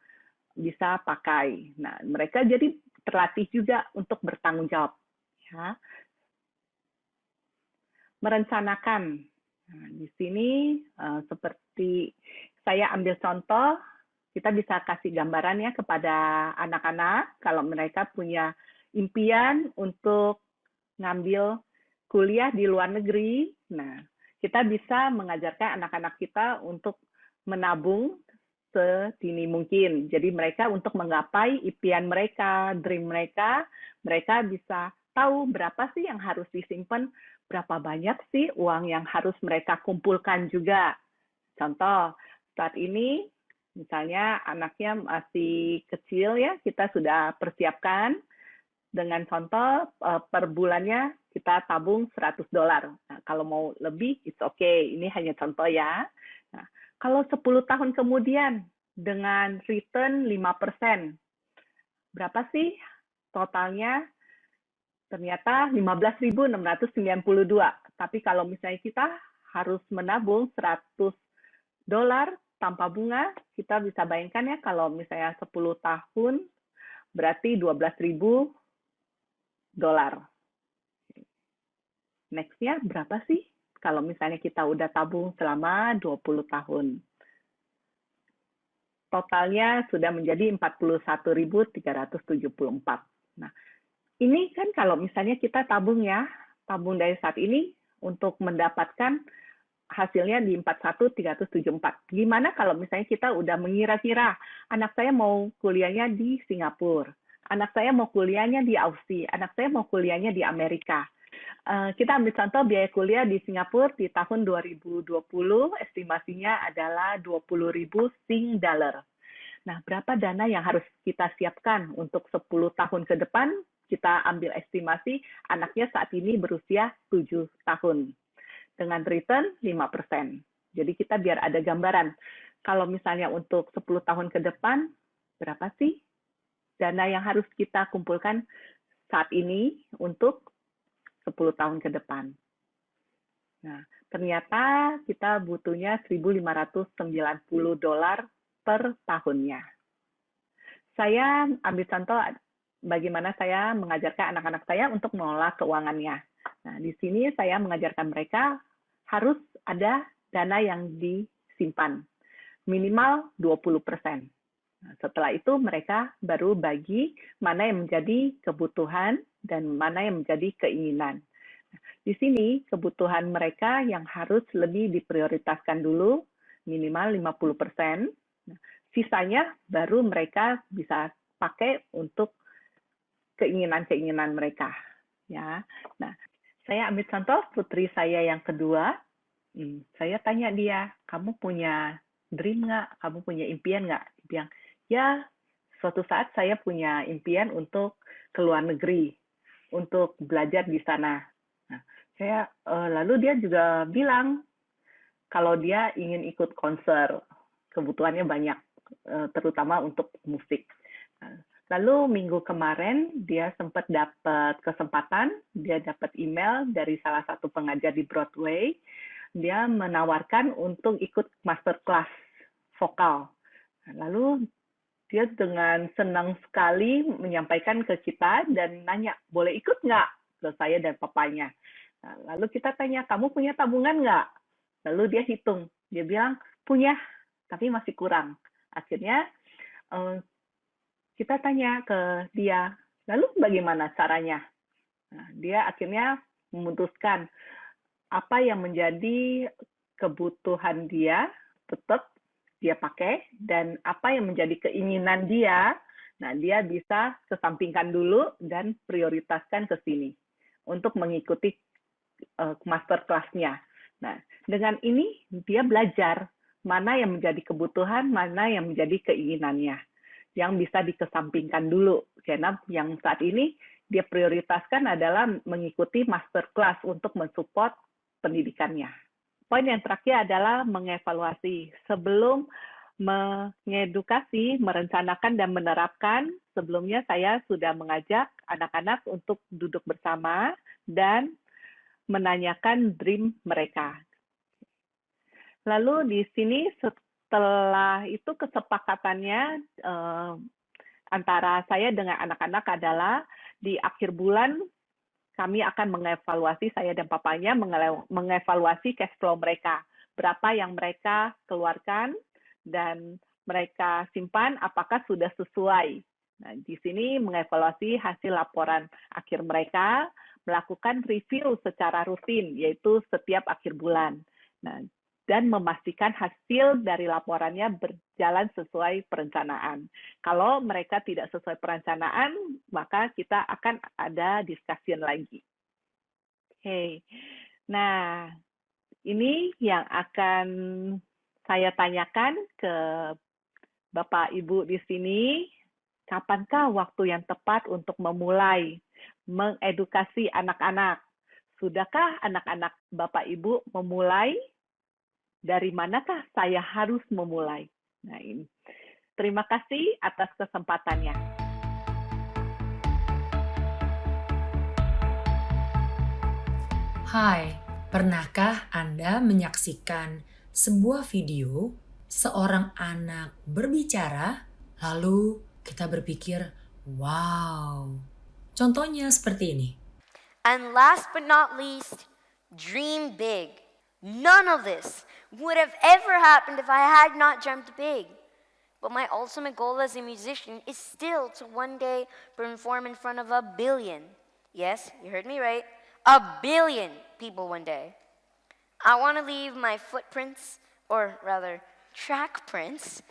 bisa pakai. Nah, mereka jadi terlatih juga untuk bertanggung jawab. Ya. Merencanakan. Nah, di sini seperti saya ambil contoh, kita bisa kasih gambaran ya kepada anak-anak kalau mereka punya impian untuk ngambil kuliah di luar negeri. Nah, kita bisa mengajarkan anak-anak kita untuk menabung sedini mungkin. Jadi mereka untuk menggapai impian mereka, dream mereka, mereka bisa tahu berapa sih yang harus disimpan, berapa banyak sih uang yang harus mereka kumpulkan juga. Contoh, saat ini misalnya anaknya masih kecil ya, kita sudah persiapkan dengan contoh per bulannya kita tabung $100. Nah, kalau mau lebih, it's okay. Ini hanya contoh ya. Nah, kalau 10 tahun kemudian dengan return 5%, berapa sih totalnya? Ternyata 15.692. Tapi kalau misalnya kita harus menabung $100 tanpa bunga, kita bisa bayangkan ya kalau misalnya 10 tahun berarti $12.000. Next-nya berapa sih kalau misalnya kita udah tabung selama 20 tahun? Totalnya sudah menjadi 41.374. Nah, ini kan kalau misalnya kita tabung ya, tabung dari saat ini untuk mendapatkan hasilnya di 41.374. Gimana kalau misalnya kita udah mengira-kira, anak saya mau kuliahnya di Singapura, anak saya mau kuliahnya di Aussie, anak saya mau kuliahnya di Amerika. Kita ambil contoh biaya kuliah di Singapura di tahun 2020, estimasinya adalah 20.000 Sing dollar. Nah, berapa dana yang harus kita siapkan untuk 10 tahun ke depan? Kita ambil estimasi anaknya saat ini berusia 7 tahun. Dengan return 5%. Jadi kita biar ada gambaran. Kalau misalnya untuk 10 tahun ke depan, berapa sih dana yang harus kita kumpulkan saat ini untuk 10 tahun ke depan? Nah, ternyata kita butuhnya $1.590 per tahunnya. Saya ambil contoh bagaimana saya mengajarkan anak-anak saya untuk mengelola keuangannya. Nah, di sini saya mengajarkan mereka harus ada dana yang disimpan, minimal 20%. Nah, setelah itu mereka baru bagi mana yang menjadi kebutuhan dan mana yang menjadi keinginan. Nah, di sini kebutuhan mereka yang harus lebih diprioritaskan dulu, minimal 50%. Nah, sisanya baru mereka bisa pakai untuk keinginan-keinginan mereka. Ya, nah saya ambil contoh putri saya yang kedua. Saya tanya dia, kamu punya dream nggak? Kamu punya impian nggak? Dia bilang, ya suatu saat saya punya impian untuk ke luar negeri, untuk belajar di sana. Nah, lalu dia juga bilang kalau dia ingin ikut konser, kebutuhannya banyak, terutama untuk musik. Lalu minggu kemarin dia sempat dapat kesempatan, dia dapat email dari salah satu pengajar di Broadway. Dia menawarkan untuk ikut masterclass vokal. Lalu dia dengan senang sekali menyampaikan ke kita dan nanya, boleh ikut nggak? Ke saya dan papanya. Lalu kita tanya, kamu punya tabungan nggak? Lalu dia hitung. Dia bilang, punya, tapi masih kurang. Akhirnya kita tanya ke dia, lalu bagaimana caranya? Dia akhirnya memutuskan apa yang menjadi kebutuhan dia tetap dia pakai, dan apa yang menjadi keinginan dia, nah dia bisa kesampingkan dulu dan prioritaskan ke sini untuk mengikuti master kelasnya. Nah, dengan ini dia belajar mana yang menjadi kebutuhan, mana yang menjadi keinginannya, yang bisa dikesampingkan dulu. Karena yang saat ini dia prioritaskan adalah mengikuti master class untuk mensupport pendidikannya. Poin yang terakhir adalah mengevaluasi. Sebelum mengedukasi, merencanakan, dan menerapkan, sebelumnya saya sudah mengajak anak-anak untuk duduk bersama dan menanyakan dream mereka. Lalu di sini setelah itu kesepakatannya antara saya dengan anak-anak adalah di akhir bulan kami akan mengevaluasi, saya dan papanya mengevaluasi cash flow mereka. Berapa yang mereka keluarkan dan mereka simpan, apakah sudah sesuai. Nah, di sini mengevaluasi hasil laporan akhir mereka, melakukan review secara rutin, yaitu setiap akhir bulan. Nah, dan memastikan hasil dari laporannya berjalan sesuai perencanaan. Kalau mereka tidak sesuai perencanaan, maka kita akan ada discussion lagi. Oke. Nah, ini yang akan saya tanyakan ke Bapak Ibu di sini. Kapankah waktu yang tepat untuk memulai mengedukasi anak-anak? Sudahkah anak-anak Bapak Ibu memulai? Dari manakah saya harus memulai? Nah, ini. Terima kasih atas kesempatannya. Hai, pernahkah Anda menyaksikan sebuah video seorang anak berbicara, lalu kita berpikir, wow. Contohnya seperti ini. And last but not least, dream big. None of this would have ever happened if I had not dreamt big. But my ultimate goal as a musician is still to one day perform in front of 1 billion. Yes, you heard me right. 1 billion people one day. I want to leave my footprints, or rather, track prints,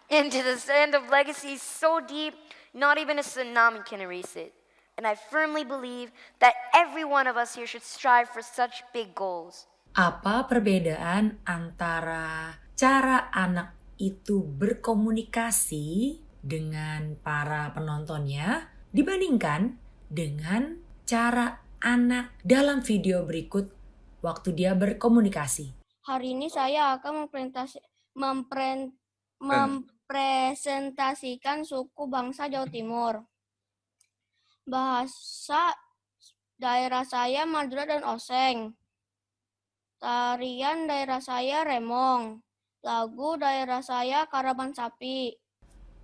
into the sand of legacy so deep, not even a tsunami can erase it. And I firmly believe that every one of us here should strive for such big goals. Apa perbedaan antara cara anak itu berkomunikasi dengan para penontonnya dibandingkan dengan cara anak dalam video berikut waktu dia berkomunikasi? Hari ini saya akan mempresentasikan suku bangsa Jawa Timur. Bahasa daerah saya Madura dan Oseng. Tarian daerah saya Remong. Lagu daerah saya Karaban Sapi.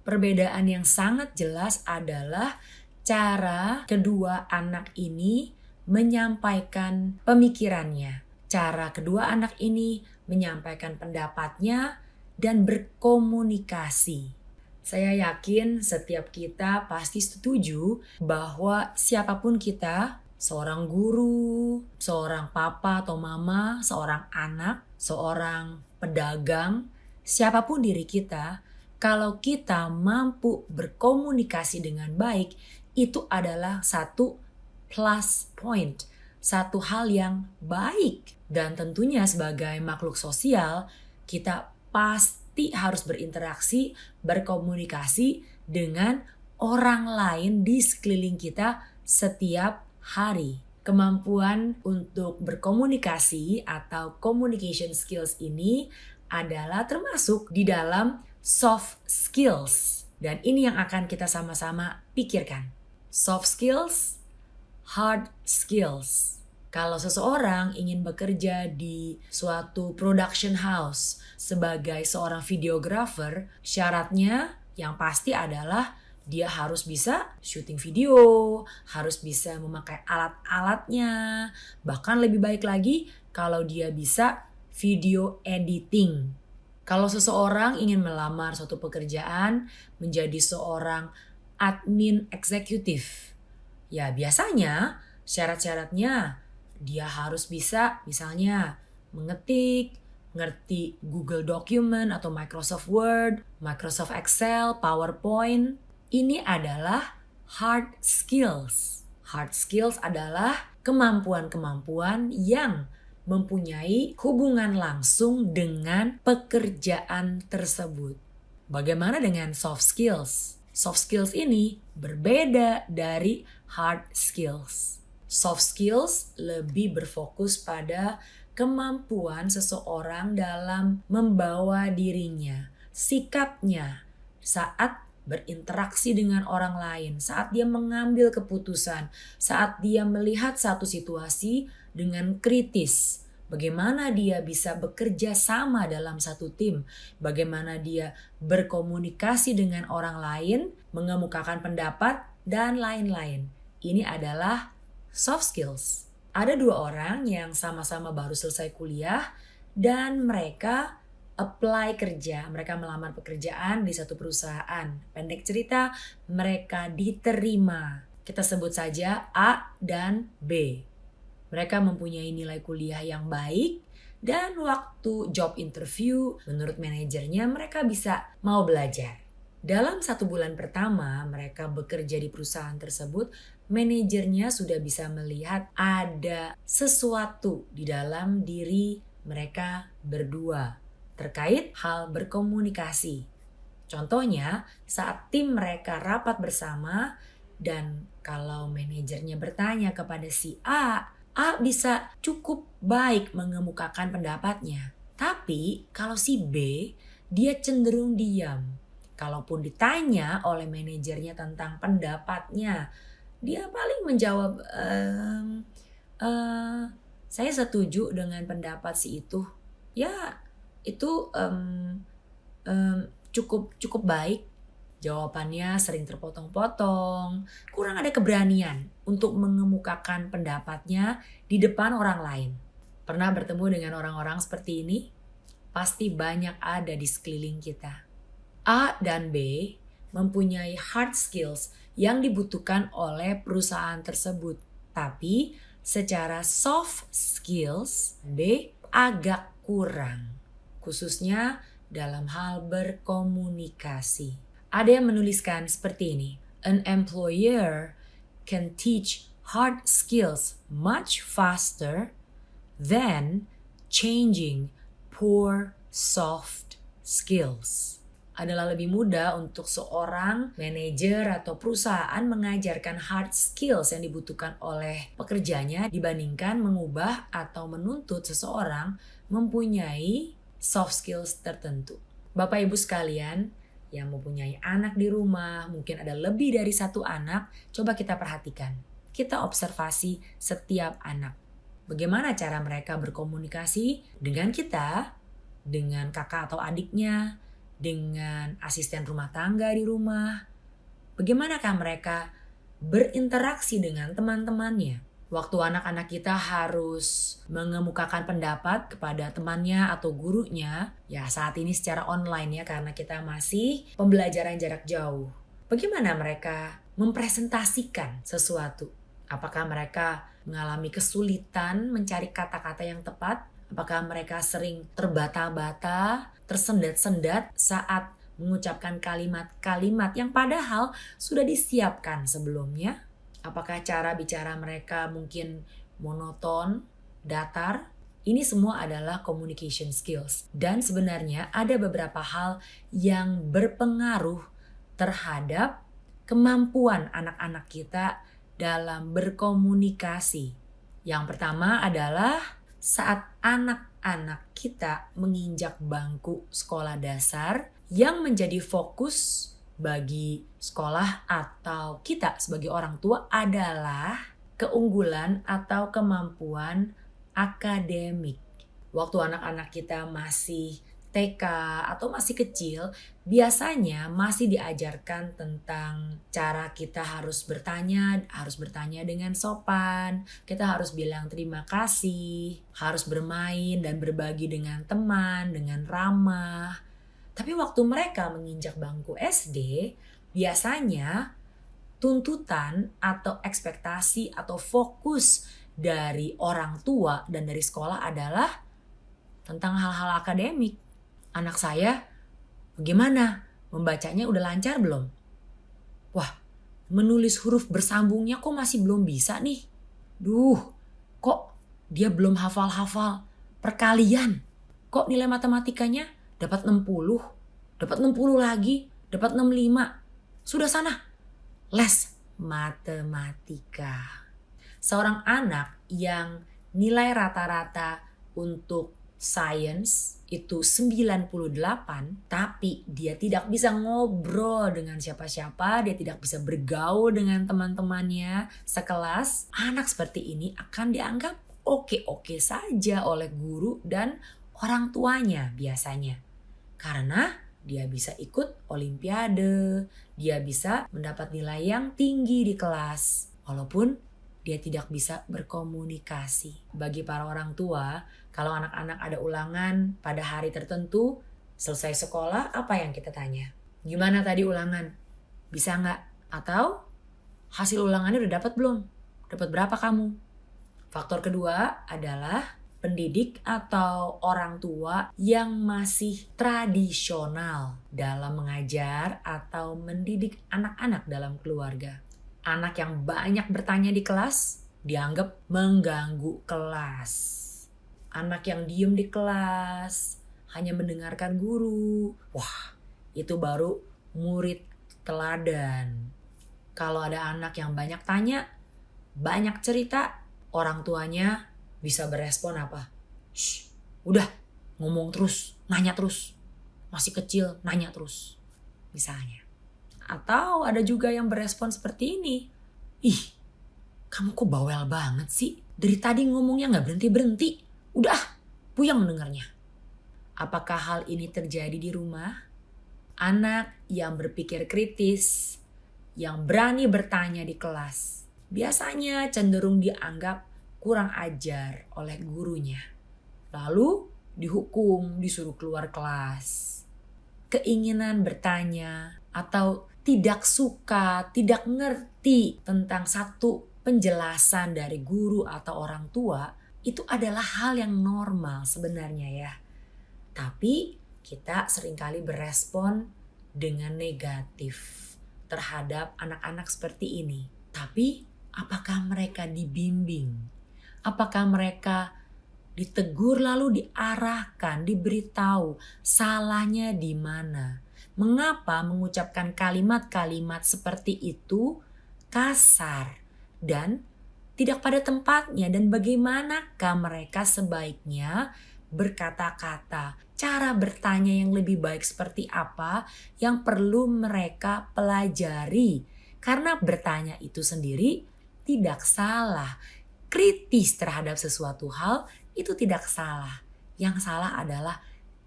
Perbedaan yang sangat jelas adalah cara kedua anak ini menyampaikan pemikirannya. Cara kedua anak ini menyampaikan pendapatnya dan berkomunikasi. Saya yakin setiap kita pasti setuju bahwa siapapun kita, seorang guru, seorang papa atau mama, seorang anak, seorang pedagang, siapapun diri kita, kalau kita mampu berkomunikasi dengan baik, itu adalah satu plus point, satu hal yang baik. Dan tentunya sebagai makhluk sosial, kita pasti harus berinteraksi, berkomunikasi dengan orang lain di sekeliling kita setiap hari. Kemampuan untuk berkomunikasi atau communication skills ini adalah termasuk di dalam soft skills. Dan ini yang akan kita sama-sama pikirkan. Soft skills, hard skills. Kalau seseorang ingin bekerja di suatu production house sebagai seorang videographer, syaratnya yang pasti adalah dia harus bisa syuting video, harus bisa memakai alat-alatnya, bahkan lebih baik lagi kalau dia bisa video editing. Kalau seseorang ingin melamar suatu pekerjaan menjadi seorang admin eksekutif, ya biasanya syarat-syaratnya dia harus bisa misalnya mengetik, ngerti Google Document atau Microsoft Word, Microsoft Excel, PowerPoint. Ini adalah hard skills. Hard skills adalah kemampuan-kemampuan yang mempunyai hubungan langsung dengan pekerjaan tersebut. Bagaimana dengan soft skills? Soft skills ini berbeda dari hard skills. Soft skills lebih berfokus pada kemampuan seseorang dalam membawa dirinya, sikapnya saat berinteraksi dengan orang lain, saat dia mengambil keputusan, saat dia melihat satu situasi dengan kritis. Bagaimana dia bisa bekerja sama dalam satu tim, bagaimana dia berkomunikasi dengan orang lain, mengemukakan pendapat, dan lain-lain. Ini adalah soft skills. Ada dua orang yang sama-sama baru selesai kuliah dan mereka apply kerja, mereka melamar pekerjaan di satu perusahaan. Pendek cerita, mereka diterima. Kita sebut saja A dan B. Mereka mempunyai nilai kuliah yang baik dan waktu job interview, menurut manajernya mereka bisa mau belajar. Dalam 1 bulan pertama mereka bekerja di perusahaan tersebut, manajernya sudah bisa melihat ada sesuatu di dalam diri mereka berdua terkait hal berkomunikasi. Contohnya saat tim mereka rapat bersama dan kalau manajernya bertanya kepada si A bisa cukup baik mengemukakan pendapatnya. Tapi kalau si B, dia cenderung diam. Kalaupun ditanya oleh manajernya tentang pendapatnya, dia paling menjawab, saya setuju dengan pendapat si itu. Ya, itu cukup baik. Jawabannya sering terpotong-potong, kurang ada keberanian untuk mengemukakan pendapatnya di depan orang lain. Pernah bertemu dengan orang-orang seperti ini? Pasti banyak ada di sekeliling kita. A dan B mempunyai hard skills yang dibutuhkan oleh perusahaan tersebut. Tapi secara soft skills B agak kurang. Khususnya dalam hal berkomunikasi. Ada yang menuliskan seperti ini. An employer can teach hard skills much faster than changing poor soft skills. Adalah lebih mudah untuk seorang manajer atau perusahaan mengajarkan hard skills yang dibutuhkan oleh pekerjanya dibandingkan mengubah atau menuntut seseorang mempunyai soft skills tertentu. Bapak Ibu sekalian yang mempunyai anak di rumah, mungkin ada lebih dari 1 anak, coba kita perhatikan. Kita observasi setiap anak. Bagaimana cara mereka berkomunikasi dengan kita, dengan kakak atau adiknya, dengan asisten rumah tangga di rumah. Bagaimanakah mereka berinteraksi dengan teman-temannya? Waktu anak-anak kita harus mengemukakan pendapat kepada temannya atau gurunya, ya saat ini secara online ya karena kita masih pembelajaran jarak jauh. Bagaimana mereka mempresentasikan sesuatu? Apakah mereka mengalami kesulitan mencari kata-kata yang tepat? Apakah mereka sering terbata-bata, tersendat-sendat saat mengucapkan kalimat-kalimat yang padahal sudah disiapkan sebelumnya? Apakah cara bicara mereka mungkin monoton, datar? Ini semua adalah communication skills. Dan sebenarnya ada beberapa hal yang berpengaruh terhadap kemampuan anak-anak kita dalam berkomunikasi. Yang pertama adalah saat anak-anak kita menginjak bangku sekolah dasar, yang menjadi fokus bagi sekolah atau kita sebagai orang tua adalah keunggulan atau kemampuan akademik. Waktu anak-anak kita masih TK atau masih kecil, biasanya masih diajarkan tentang cara kita harus bertanya dengan sopan, kita harus bilang terima kasih, harus bermain dan berbagi dengan teman, dengan ramah. Tapi waktu mereka menginjak bangku SD, biasanya tuntutan atau ekspektasi atau fokus dari orang tua dan dari sekolah adalah tentang hal-hal akademik. Anak saya bagaimana? Membacanya udah lancar belum? Wah, menulis huruf bersambungnya kok masih belum bisa nih? Duh, kok dia belum hafal-hafal perkalian? Kok nilai matematikanya dapat 60, dapat 60 lagi, dapat 65. Sudah sana, les matematika. Seorang anak yang nilai rata-rata untuk sains itu 98, tapi dia tidak bisa ngobrol dengan siapa-siapa, dia tidak bisa bergaul dengan teman-temannya sekelas, anak seperti ini akan dianggap oke-oke saja oleh guru dan orang tuanya biasanya. Karena dia bisa ikut olimpiade, dia bisa mendapat nilai yang tinggi di kelas, walaupun dia tidak bisa berkomunikasi. Bagi para orang tua, kalau anak-anak ada ulangan pada hari tertentu, selesai sekolah, apa yang kita tanya? Gimana tadi ulangan? Bisa nggak? Atau hasil ulangannya udah dapat belum? Dapat berapa kamu? Faktor kedua adalah pendidik atau orang tua yang masih tradisional dalam mengajar atau mendidik anak-anak dalam keluarga. Anak yang banyak bertanya di kelas dianggap mengganggu kelas. Anak yang diem di kelas, hanya mendengarkan guru. Wah, itu baru murid teladan. Kalau ada anak yang banyak tanya, banyak cerita, orang tuanya bisa berespon apa? Shh, udah ngomong terus, nanya terus. Masih kecil, nanya terus. Misalnya. Atau ada juga yang berespon seperti ini. Ih, kamu kok bawel banget sih? Dari tadi ngomongnya gak berhenti-berhenti. Udah, puyeng dengarnya. Apakah hal ini terjadi di rumah? Anak yang berpikir kritis, yang berani bertanya di kelas, biasanya cenderung dianggap kurang ajar oleh gurunya. Lalu dihukum, disuruh keluar kelas. Keinginan bertanya atau tidak suka, tidak ngerti tentang satu penjelasan dari guru atau orang tua, itu adalah hal yang normal sebenarnya ya. Tapi kita seringkali berespon dengan negatif terhadap anak-anak seperti ini. Tapi apakah mereka dibimbing? Apakah mereka ditegur lalu diarahkan, diberitahu salahnya di mana? Mengapa mengucapkan kalimat-kalimat seperti itu kasar dan tidak pada tempatnya, dan bagaimanakah mereka sebaiknya berkata-kata? Cara bertanya yang lebih baik seperti apa yang perlu mereka pelajari? Karena bertanya itu sendiri tidak salah. Kritis terhadap sesuatu hal itu tidak salah. Yang salah adalah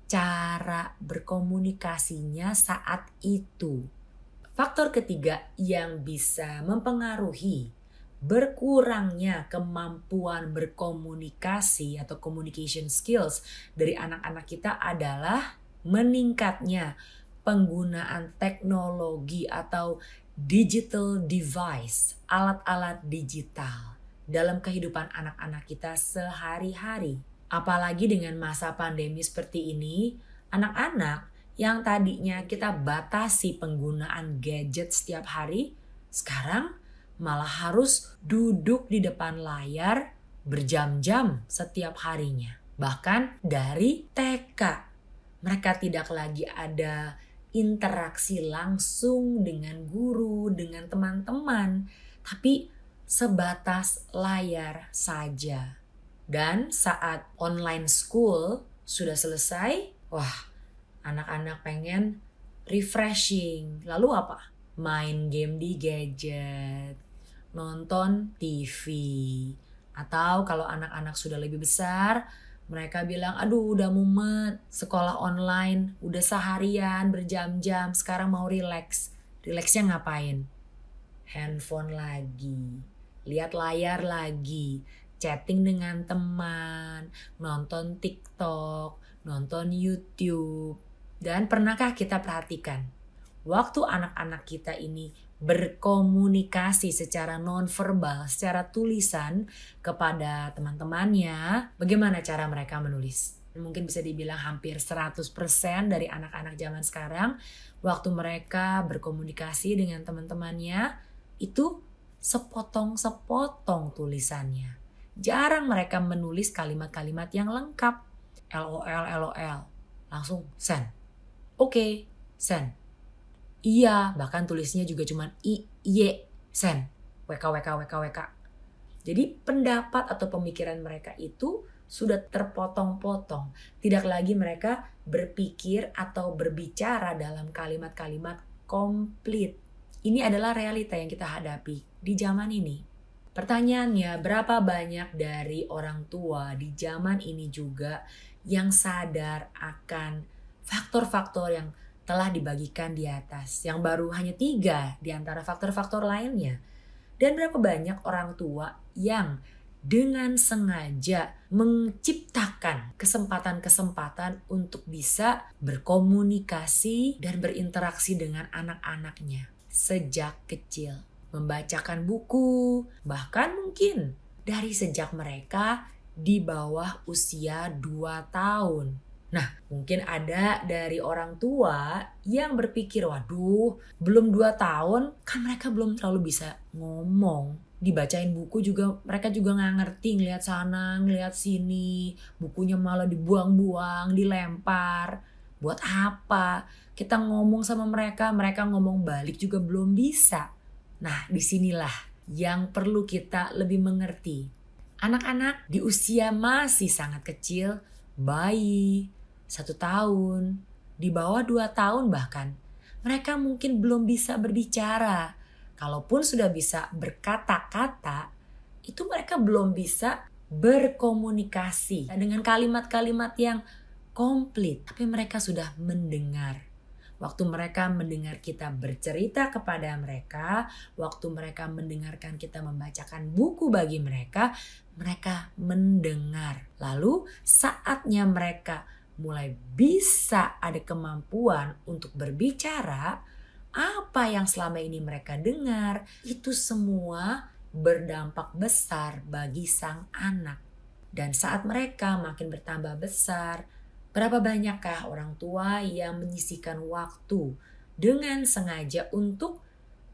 cara berkomunikasinya saat itu. Faktor ketiga yang bisa mempengaruhi berkurangnya kemampuan berkomunikasi atau communication skills dari anak-anak kita adalah meningkatnya penggunaan teknologi atau digital device, alat-alat digital dalam kehidupan anak-anak kita sehari-hari. Apalagi dengan masa pandemi seperti ini, anak-anak Yang tadinya kita batasi penggunaan gadget setiap hari, sekarang malah harus duduk di depan layar berjam-jam setiap harinya. Bahkan dari TK, mereka tidak lagi ada interaksi langsung dengan guru, dengan teman-teman, tapi sebatas layar saja. Dan saat online school sudah selesai, wah, anak-anak pengen refreshing. Lalu apa? Main game di gadget, nonton TV. Atau kalau anak-anak sudah lebih besar, mereka bilang, aduh udah mumet, sekolah online, udah seharian berjam-jam, sekarang mau relax. Relaxnya ngapain? Handphone lagi, lihat layar lagi, chatting dengan teman, nonton TikTok, nonton YouTube. Dan pernahkah kita perhatikan, waktu anak-anak kita ini berkomunikasi secara nonverbal, secara tulisan kepada teman-temannya, bagaimana cara mereka menulis? Mungkin bisa dibilang hampir 100% dari anak-anak zaman sekarang, waktu mereka berkomunikasi dengan teman-temannya, itu sepotong-sepotong tulisannya. Jarang mereka menulis kalimat-kalimat yang lengkap. LOL, LOL. Langsung send. Oke, send. Iya, bahkan tulisnya juga cuma IY, send. WK. Jadi pendapat atau pemikiran mereka itu sudah terpotong-potong. Tidak lagi mereka berpikir atau berbicara dalam kalimat-kalimat komplit. Ini adalah realita yang kita hadapi di zaman ini. Pertanyaannya, berapa banyak dari orang tua di zaman ini juga yang sadar akan faktor-faktor yang telah dibagikan di atas, yang baru hanya 3 di antara faktor-faktor lainnya. Dan berapa banyak orang tua yang dengan sengaja menciptakan kesempatan-kesempatan untuk bisa berkomunikasi dan berinteraksi dengan anak-anaknya sejak kecil. Membacakan buku, bahkan mungkin dari sejak mereka di bawah usia 2 tahun. Nah, mungkin ada dari orang tua yang berpikir, waduh, belum 2 tahun, kan mereka belum terlalu bisa ngomong. Dibacain buku juga, mereka juga nggak ngerti, ngeliat sana, ngeliat sini, bukunya malah dibuang-buang, dilempar. Buat apa? Kita ngomong sama mereka ngomong balik juga belum bisa. Nah, disinilah yang perlu kita lebih mengerti. Anak-anak di usia masih sangat kecil, bayi, 1 tahun, di bawah 2 tahun bahkan, mereka mungkin belum bisa berbicara. Kalaupun sudah bisa berkata-kata, itu mereka belum bisa berkomunikasi dengan kalimat-kalimat yang komplit. Tapi mereka sudah mendengar. Waktu mereka mendengar kita bercerita kepada mereka, waktu mereka mendengarkan kita membacakan buku bagi mereka, mereka mendengar. Lalu saatnya mereka mulai bisa ada kemampuan untuk berbicara, apa yang selama ini mereka dengar, itu semua berdampak besar bagi sang anak. Dan saat mereka makin bertambah besar, berapa banyakkah orang tua yang menyisihkan waktu dengan sengaja untuk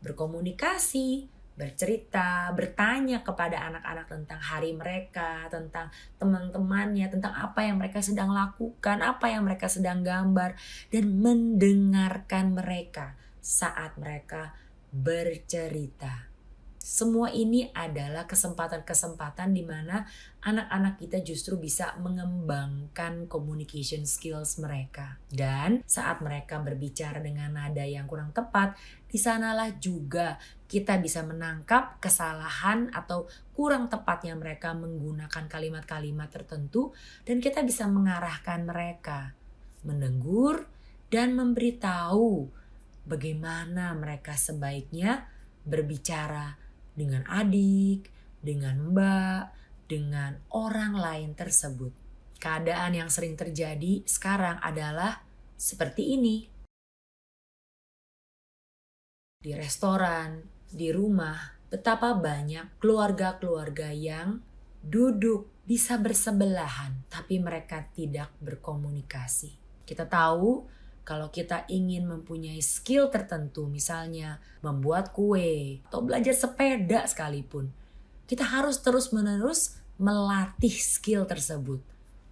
berkomunikasi, bercerita, bertanya kepada anak-anak tentang hari mereka, tentang teman-temannya, tentang apa yang mereka sedang lakukan, apa yang mereka sedang gambar, dan mendengarkan mereka saat mereka bercerita. Semua ini adalah kesempatan-kesempatan di mana anak-anak kita justru bisa mengembangkan communication skills mereka. Dan saat mereka berbicara dengan nada yang kurang tepat, di sanalah juga kita bisa menangkap kesalahan atau kurang tepatnya mereka menggunakan kalimat-kalimat tertentu, dan kita bisa mengarahkan mereka, menegur dan memberitahu bagaimana mereka sebaiknya berbicara dengan adik, dengan mbak, dengan orang lain tersebut. Keadaan yang sering terjadi sekarang adalah seperti ini. Di restoran, di rumah, betapa banyak keluarga-keluarga yang duduk bisa bersebelahan, tapi mereka tidak berkomunikasi. Kita tahu Kalau kita ingin mempunyai skill tertentu, misalnya membuat kue atau belajar sepeda sekalipun, kita harus terus-menerus melatih skill tersebut.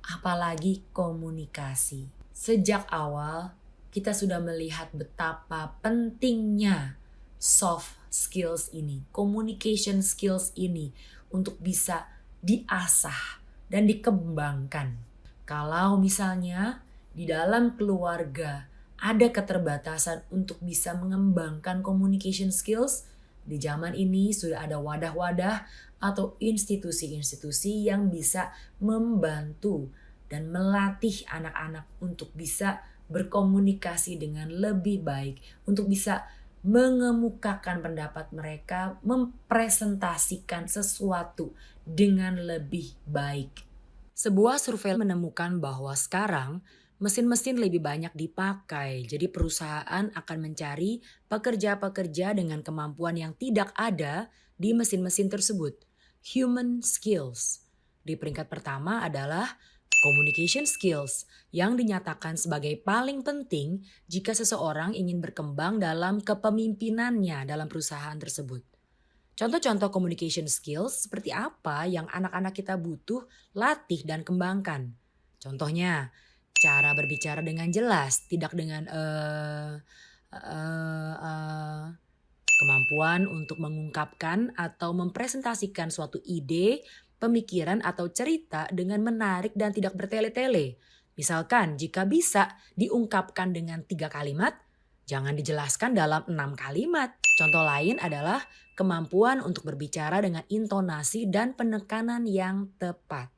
Apalagi komunikasi. Sejak awal, kita sudah melihat betapa pentingnya soft skills ini, communication skills ini untuk bisa diasah dan dikembangkan. Kalau misalnya di dalam keluarga ada keterbatasan untuk bisa mengembangkan communication skills, di zaman ini sudah ada wadah-wadah atau institusi-institusi yang bisa membantu dan melatih anak-anak untuk bisa berkomunikasi dengan lebih baik, untuk bisa mengemukakan pendapat mereka, mempresentasikan sesuatu dengan lebih baik. Sebuah survei menemukan bahwa sekarang mesin-mesin lebih banyak dipakai, jadi perusahaan akan mencari pekerja-pekerja dengan kemampuan yang tidak ada di mesin-mesin tersebut. Human skills. Di peringkat pertama adalah communication skills yang dinyatakan sebagai paling penting jika seseorang ingin berkembang dalam kepemimpinannya dalam perusahaan tersebut. Contoh-contoh communication skills seperti apa yang anak-anak kita butuh latih dan kembangkan. Contohnya, cara berbicara dengan jelas, tidak dengan kemampuan untuk mengungkapkan atau mempresentasikan suatu ide, pemikiran atau cerita dengan menarik dan tidak bertele-tele. Misalkan jika bisa diungkapkan dengan 3 kalimat, jangan dijelaskan dalam 6 kalimat. Contoh lain adalah kemampuan untuk berbicara dengan intonasi dan penekanan yang tepat.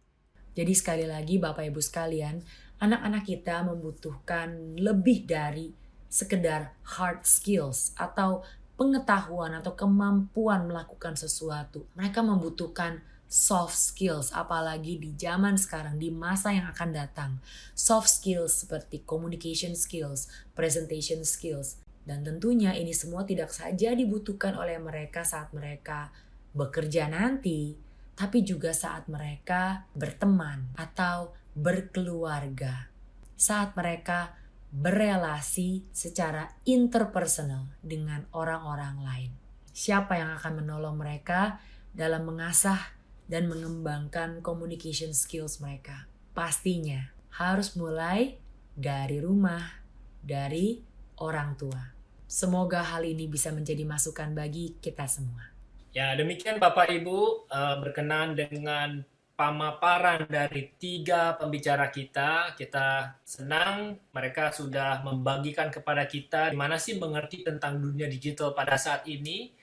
Jadi sekali lagi Bapak Ibu sekalian, anak-anak kita membutuhkan lebih dari sekedar hard skills atau pengetahuan atau kemampuan melakukan sesuatu. Mereka membutuhkan soft skills, apalagi di zaman sekarang, di masa yang akan datang. Soft skills seperti communication skills, presentation skills. Dan tentunya ini semua tidak saja dibutuhkan oleh mereka saat mereka bekerja nanti, tapi juga saat mereka berteman atau berkeluarga. Saat mereka berelasi secara interpersonal dengan orang-orang lain. Siapa yang akan menolong mereka dalam mengasah dan mengembangkan communication skills mereka? Pastinya harus mulai dari rumah, dari orang tua. Semoga hal ini bisa menjadi masukan bagi kita semua. Ya, demikian Bapak Ibu, berkenan dengan pemaparan dari 3 pembicara kita. Kita senang mereka sudah membagikan kepada kita gimana sih mengerti tentang dunia digital pada saat ini.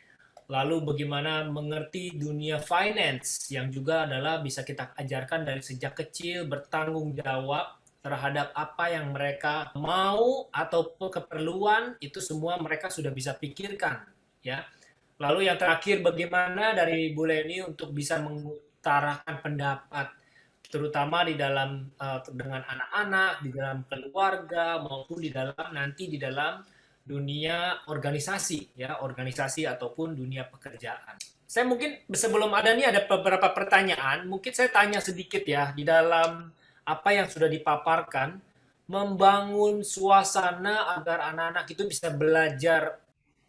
Lalu bagaimana mengerti dunia finance yang juga adalah bisa kita ajarkan dari sejak kecil, bertanggung jawab terhadap apa yang mereka mau ataupun keperluan, itu semua mereka sudah bisa pikirkan, ya. Lalu yang terakhir, bagaimana dari Bu Leni untuk bisa mengutarakan pendapat, terutama di dalam dengan anak-anak, di dalam keluarga, maupun di dalam dunia organisasi, ya, organisasi ataupun dunia pekerjaan. Saya mungkin sebelum ada beberapa pertanyaan, mungkin saya tanya sedikit ya, di dalam apa yang sudah dipaparkan, membangun suasana agar anak-anak itu bisa belajar,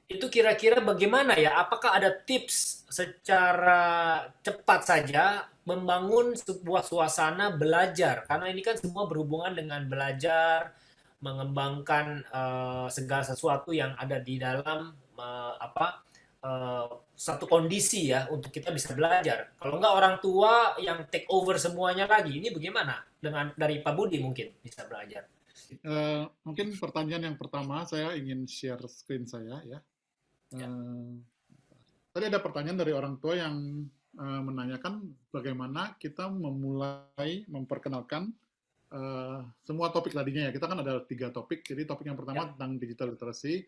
itu kira-kira bagaimana ya? Apakah ada tips secara cepat saja membangun sebuah suasana belajar? Karena ini kan semua berhubungan dengan belajar, mengembangkan segala sesuatu yang ada di dalam satu kondisi ya untuk kita bisa belajar. Kalau enggak orang tua yang take over semuanya lagi, ini bagaimana? Dari Pak Budi mungkin bisa belajar. Mungkin pertanyaan yang pertama, saya ingin share screen saya ya. Tadi ada pertanyaan dari orang tua yang menanyakan bagaimana kita memulai memperkenalkan semua topik tadinya ya. Kita kan ada 3 topik. Jadi topik yang pertama tentang digital literacy.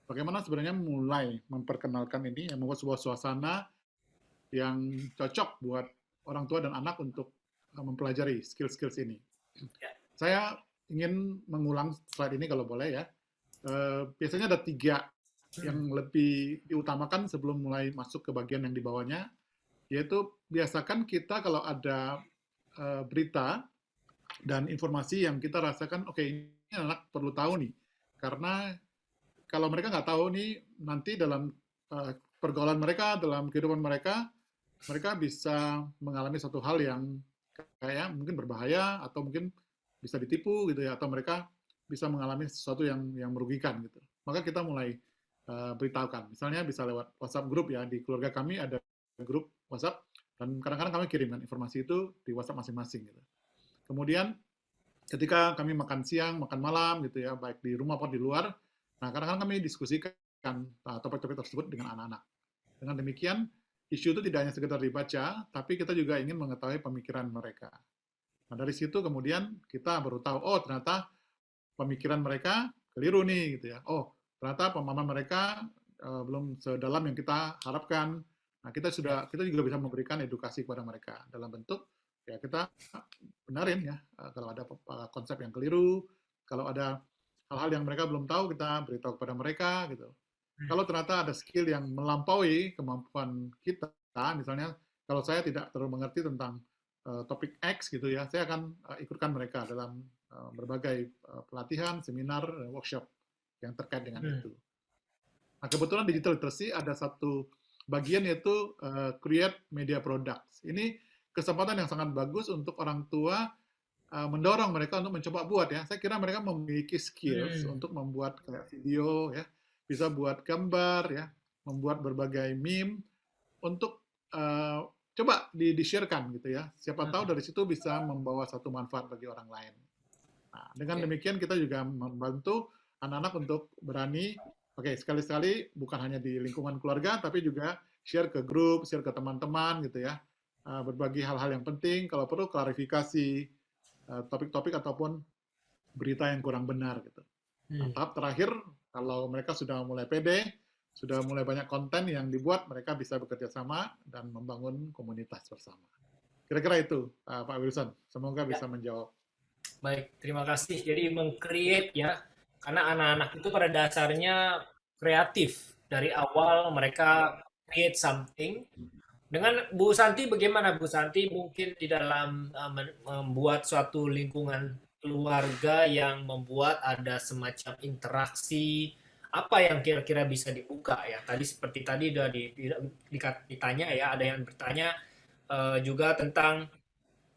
Bagaimana sebenarnya mulai memperkenalkan ini, yang membuat sebuah suasana yang cocok buat orang tua dan anak untuk mempelajari skill-skills ini. Saya ingin mengulang slide ini kalau boleh ya. Biasanya ada 3 yang lebih diutamakan sebelum mulai masuk ke bagian yang di bawahnya, yaitu biasakan kita kalau ada berita dan informasi yang kita rasakan, oke, ini anak perlu tahu nih, karena kalau mereka nggak tahu nih, nanti dalam pergaulan mereka, dalam kehidupan mereka, mereka bisa mengalami satu hal yang kayak mungkin berbahaya, atau mungkin bisa ditipu gitu ya, atau mereka bisa mengalami sesuatu yang merugikan gitu. Maka kita mulai beritahukan. Misalnya bisa lewat WhatsApp grup ya, di keluarga kami ada grup WhatsApp, dan kadang-kadang kami kirimkan informasi itu di WhatsApp masing-masing gitu. Kemudian ketika kami makan siang, makan malam gitu ya, baik di rumah maupun di luar, nah kadang-kadang kami diskusikan topik-topik tersebut dengan anak-anak. Dengan demikian, isu itu tidak hanya sekedar dibaca, tapi kita juga ingin mengetahui pemikiran mereka. Nah, dari situ kemudian kita baru tahu, oh ternyata pemikiran mereka keliru nih gitu ya. Oh, ternyata pemahaman mereka belum sedalam yang kita harapkan. Nah, kita juga bisa memberikan edukasi kepada mereka dalam bentuk ya kita benarin ya, kalau ada konsep yang keliru, kalau ada hal-hal yang mereka belum tahu, kita beritahu kepada mereka gitu. Kalau ternyata ada skill yang melampaui kemampuan kita, misalnya kalau saya tidak terlalu mengerti tentang topik X gitu ya, saya akan ikutkan mereka dalam berbagai pelatihan, seminar, workshop yang terkait dengan itu. Nah, kebetulan digital literacy ada satu bagian yaitu create media products. Ini kesempatan yang sangat bagus untuk orang tua mendorong mereka untuk mencoba buat ya. Saya kira mereka memiliki skills untuk membuat kayak video ya, bisa buat gambar ya, membuat berbagai meme untuk coba di-share-kan gitu ya. Siapa tahu dari situ bisa membawa satu manfaat bagi orang lain. Nah, dengan demikian kita juga membantu anak-anak untuk berani, oke, sekali-sekali bukan hanya di lingkungan keluarga, tapi juga share ke grup, share ke teman-teman gitu ya. Berbagi hal-hal yang penting, kalau perlu klarifikasi topik-topik ataupun berita yang kurang benar gitu. Nah, tahap terakhir, kalau mereka sudah mulai pede, sudah mulai banyak konten yang dibuat, mereka bisa bekerja sama dan membangun komunitas bersama. Kira-kira itu, Pak Wilson. Semoga bisa menjawab. Baik, terima kasih. Jadi meng-create ya, karena anak-anak itu pada dasarnya kreatif. Dari awal mereka create something. Dengan Bu Santi, bagaimana Bu Santi mungkin di dalam membuat suatu lingkungan keluarga yang membuat ada semacam interaksi, apa yang kira-kira bisa dibuka ya? Tadi seperti tadi sudah ditanya ya, ada yang bertanya juga tentang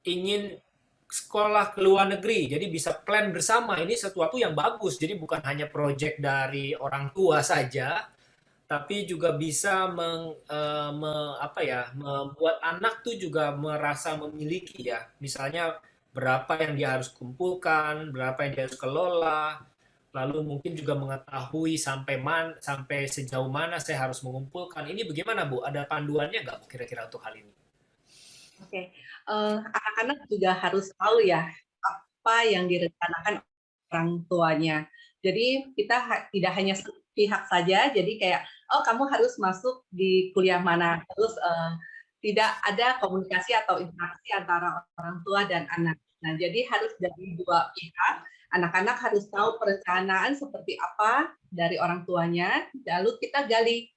ingin sekolah ke luar negeri, jadi bisa plan bersama. Ini sesuatu yang bagus, jadi bukan hanya proyek dari orang tua saja, tapi juga bisa membuat anak tuh juga merasa memiliki ya. Misalnya berapa yang dia harus kumpulkan, berapa yang dia harus kelola, lalu mungkin juga mengetahui sampai sejauh mana saya harus mengumpulkan. Ini bagaimana Bu? Ada panduannya nggak kira-kira untuk hal ini? Oke, anak-anak juga harus tahu ya apa yang direncanakan orang tuanya. Jadi kita tidak hanya pihak saja, jadi kayak, oh kamu harus masuk di kuliah mana, terus tidak ada komunikasi atau interaksi antara orang tua dan anak. Nah, jadi harus dari dua pihak, anak-anak harus tahu perencanaan seperti apa dari orang tuanya, lalu kita gali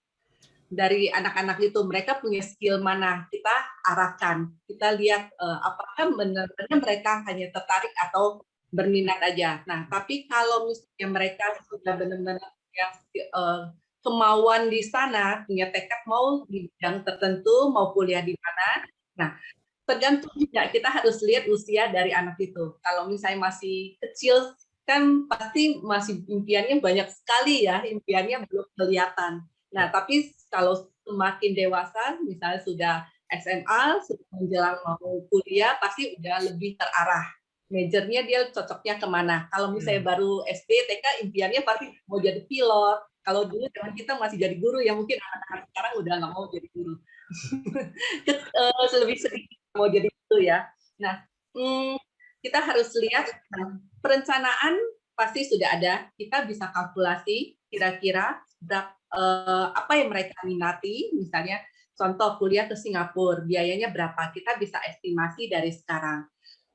dari anak-anak itu, mereka punya skill mana, kita arahkan, kita lihat apakah benar-benar mereka hanya tertarik atau berminat aja. Nah, tapi kalau misalnya mereka sudah benar-benar kemauan di sana, punya tekad mau di bidang tertentu, mau kuliah di mana. Nah, tergantung juga kita harus lihat usia dari anak itu. Kalau misalnya masih kecil, kan pasti masih impiannya banyak sekali ya, impiannya belum kelihatan. Nah, tapi kalau semakin dewasa, misalnya sudah SMA, sudah menjelang mau kuliah, pasti udah lebih terarah. Majornya dia cocoknya kemana. Kalau misalnya baru SD, TK, impiannya pasti mau jadi pilot. Kalau dulu zaman kita masih jadi guru, ya mungkin anak-anak sekarang udah nggak mau jadi guru. Lebih sedikit mau jadi itu ya. Nah, kita harus lihat perencanaan pasti sudah ada. Kita bisa kalkulasi kira-kira apa yang mereka minati. Misalnya contoh kuliah ke Singapura, biayanya berapa? Kita bisa estimasi dari sekarang.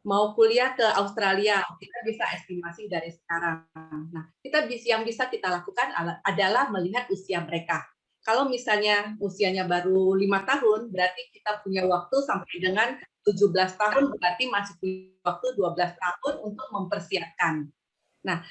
Mau kuliah ke Australia, kita bisa estimasi dari sekarang. Nah, yang bisa kita lakukan adalah melihat usia mereka. Kalau misalnya usianya baru 5 tahun, berarti kita punya waktu sampai dengan 17 tahun, berarti masih punya waktu 12 tahun untuk mempersiapkan. Nah,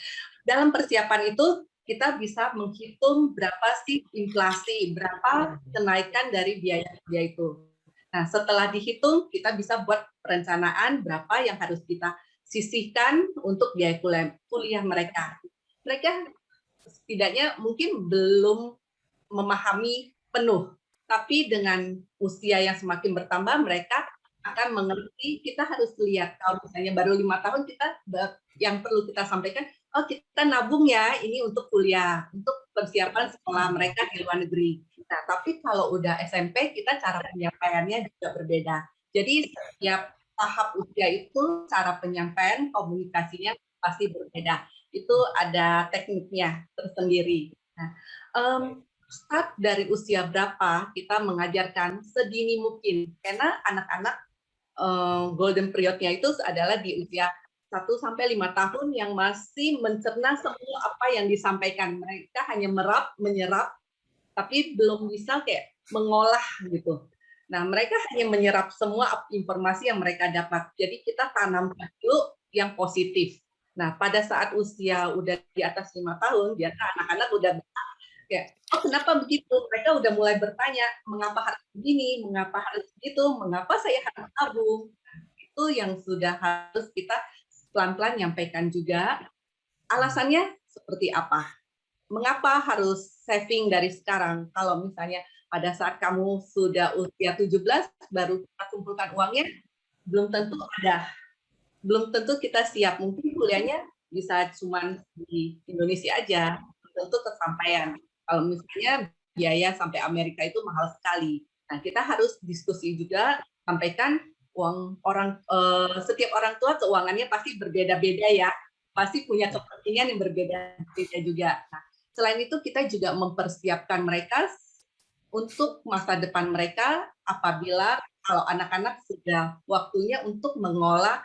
dalam persiapan itu kita bisa menghitung berapa sih inflasi, berapa kenaikan dari biaya itu. Nah, setelah dihitung, kita bisa buat perencanaan berapa yang harus kita sisihkan untuk biaya kuliah mereka. Mereka setidaknya mungkin belum memahami penuh, tapi dengan usia yang semakin bertambah, mereka akan mengerti. Kita harus lihat, kalau misalnya baru 5 tahun, yang perlu kita sampaikan, oh kita nabung ya, ini untuk kuliah, untuk persiapan sekolah mereka di luar negeri. Nah, tapi kalau udah SMP, kita cara penyampaiannya juga berbeda. Jadi setiap tahap usia itu, cara penyampaian, komunikasinya pasti berbeda. Itu ada tekniknya tersendiri. Nah, start dari usia berapa kita mengajarkan sedini mungkin, karena anak-anak golden period-nya itu adalah di usia 1-5 tahun yang masih mencerna semua apa yang disampaikan. Mereka hanya menyerap, tapi belum bisa kayak mengolah gitu. Nah, mereka hanya menyerap semua informasi yang mereka dapat. Jadi kita tanamkan dulu yang positif. Nah, pada saat usia udah di atas 5 tahun, biasa anak-anak udah kayak, oh kenapa begitu? Mereka udah mulai bertanya, mengapa harus begini, mengapa harus begitu, mengapa saya harus tabung? Itu yang sudah harus kita pelan-pelan nyampaikan juga. Alasannya seperti apa? Mengapa harus saving dari sekarang? Kalau misalnya pada saat kamu sudah usia 17, baru kita kumpulkan uangnya, belum tentu ada. Belum tentu kita siap. Mungkin kuliahnya bisa cuma di Indonesia aja, belum tentu kesampaian. Kalau misalnya biaya sampai Amerika itu mahal sekali. Nah, kita harus diskusi juga, sampaikan setiap orang tua keuangannya pasti berbeda-beda ya, pasti punya kepentingan yang berbeda-beda juga. Nah, selain itu kita juga mempersiapkan mereka untuk masa depan mereka apabila kalau anak-anak sudah waktunya untuk mengolah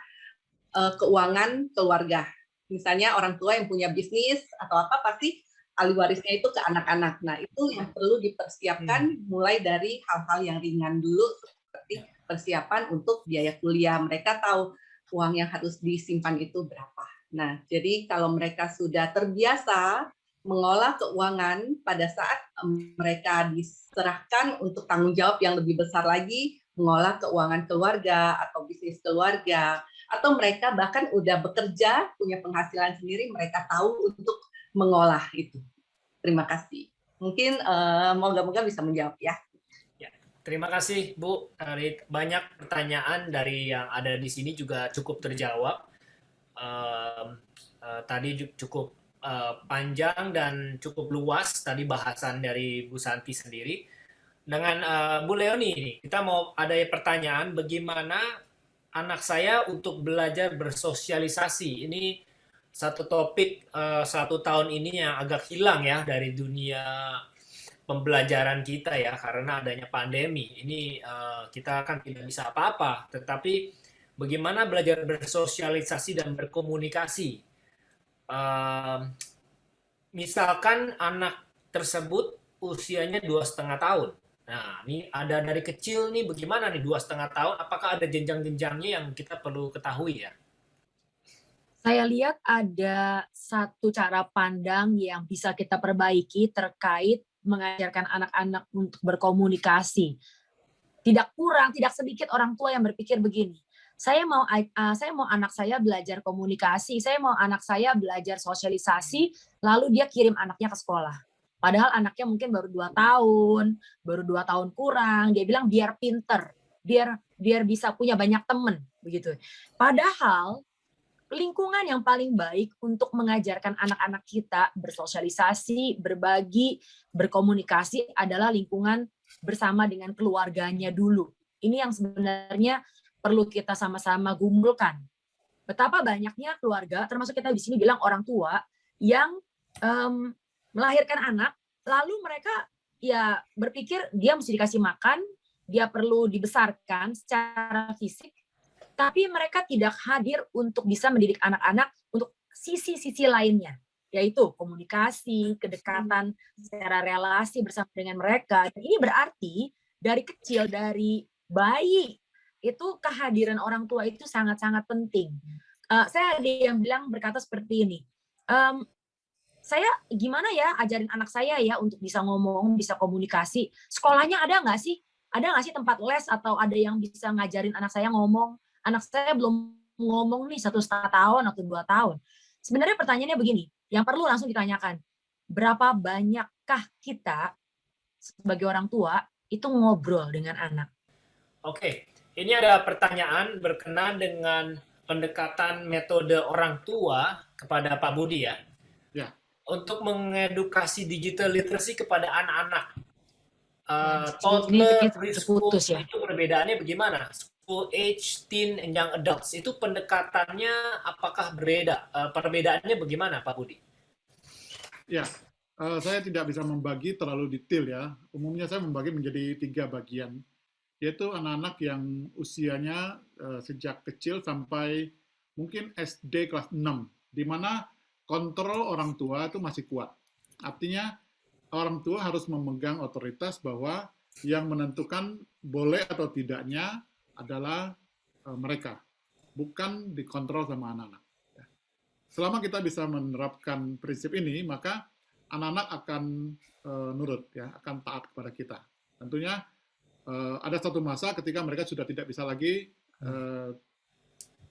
keuangan keluarga. Misalnya orang tua yang punya bisnis atau apa, pasti ahli warisnya itu ke anak-anak. Nah, itu yang perlu dipersiapkan mulai dari hal-hal yang ringan dulu, seperti persiapan untuk biaya kuliah. Mereka tahu uang yang harus disimpan itu berapa. Nah, jadi kalau mereka sudah terbiasa mengolah keuangan pada saat mereka diserahkan untuk tanggung jawab yang lebih besar lagi, mengolah keuangan keluarga atau bisnis keluarga, atau mereka bahkan udah bekerja, punya penghasilan sendiri, mereka tahu untuk mengolah itu. Terima kasih. Mungkin moga-moga bisa menjawab ya. Terima kasih Bu, dari banyak pertanyaan dari yang ada di sini juga cukup terjawab. Tadi cukup panjang dan cukup luas tadi bahasan dari Bu Santi sendiri. Dengan Bu Leonie ini, kita mau ada pertanyaan bagaimana anak saya untuk belajar bersosialisasi. Ini satu topik 1 tahun ini yang agak hilang ya dari dunia pembelajaran kita ya, karena adanya pandemi. Ini kita kan tidak bisa apa-apa, tetapi bagaimana belajar bersosialisasi dan berkomunikasi. Misalkan anak tersebut usianya 2,5 tahun. Nah, ini ada dari kecil nih, bagaimana nih 2,5 tahun, apakah ada jenjang-jenjangnya yang kita perlu ketahui ya? Saya lihat ada satu cara pandang yang bisa kita perbaiki terkait mengajarkan anak-anak untuk berkomunikasi. Tidak kurang, tidak sedikit orang tua yang berpikir begini, saya mau anak saya belajar komunikasi, saya mau anak saya belajar sosialisasi, lalu dia kirim anaknya ke sekolah. Padahal anaknya mungkin baru 2 tahun, baru 2 tahun kurang, dia bilang biar pinter, biar bisa punya banyak teman, begitu. Padahal lingkungan yang paling baik untuk mengajarkan anak-anak kita bersosialisasi, berbagi, berkomunikasi adalah lingkungan bersama dengan keluarganya dulu. Ini yang sebenarnya perlu kita sama-sama gumulkan. Betapa banyaknya keluarga, termasuk kita di sini bilang orang tua, yang melahirkan anak, lalu mereka ya berpikir dia mesti dikasih makan, dia perlu dibesarkan secara fisik, tapi mereka tidak hadir untuk bisa mendidik anak-anak untuk sisi-sisi lainnya, yaitu komunikasi, kedekatan, secara relasi bersama dengan mereka. Dan ini berarti dari kecil, dari bayi, itu kehadiran orang tua itu sangat-sangat penting. Saya ada yang berkata seperti ini, saya gimana ya ajarin anak saya ya untuk bisa ngomong, bisa komunikasi. Sekolahnya ada nggak sih? Ada nggak sih tempat les atau ada yang bisa ngajarin anak saya ngomong? Anak saya belum ngomong nih 1,5 tahun atau 2 tahun. Sebenarnya pertanyaannya begini, yang perlu langsung ditanyakan, berapa banyakkah kita sebagai orang tua itu ngobrol dengan anak? Oke, ini ada pertanyaan berkenaan dengan pendekatan metode orang tua kepada Pak Budi ya. Ya. Untuk mengedukasi digital literacy kepada anak-anak. Ini Toddler, kayaknya preschool, terputus ya. itu perbedaannya bagaimana? School age, teen, and young adults, itu pendekatannya apakah berbeda? Perbedaannya bagaimana Pak Budi? Ya, saya tidak bisa membagi terlalu detail ya. Umumnya saya membagi menjadi 3 bagian, yaitu anak-anak yang usianya sejak kecil sampai mungkin SD kelas 6, di mana kontrol orang tua itu masih kuat. Artinya orang tua harus memegang otoritas bahwa yang menentukan boleh atau tidaknya adalah mereka, bukan dikontrol sama anak-anak. Selama kita bisa menerapkan prinsip ini, maka anak-anak akan nurut, ya, akan taat kepada kita. Tentunya ada satu masa ketika mereka sudah tidak bisa lagi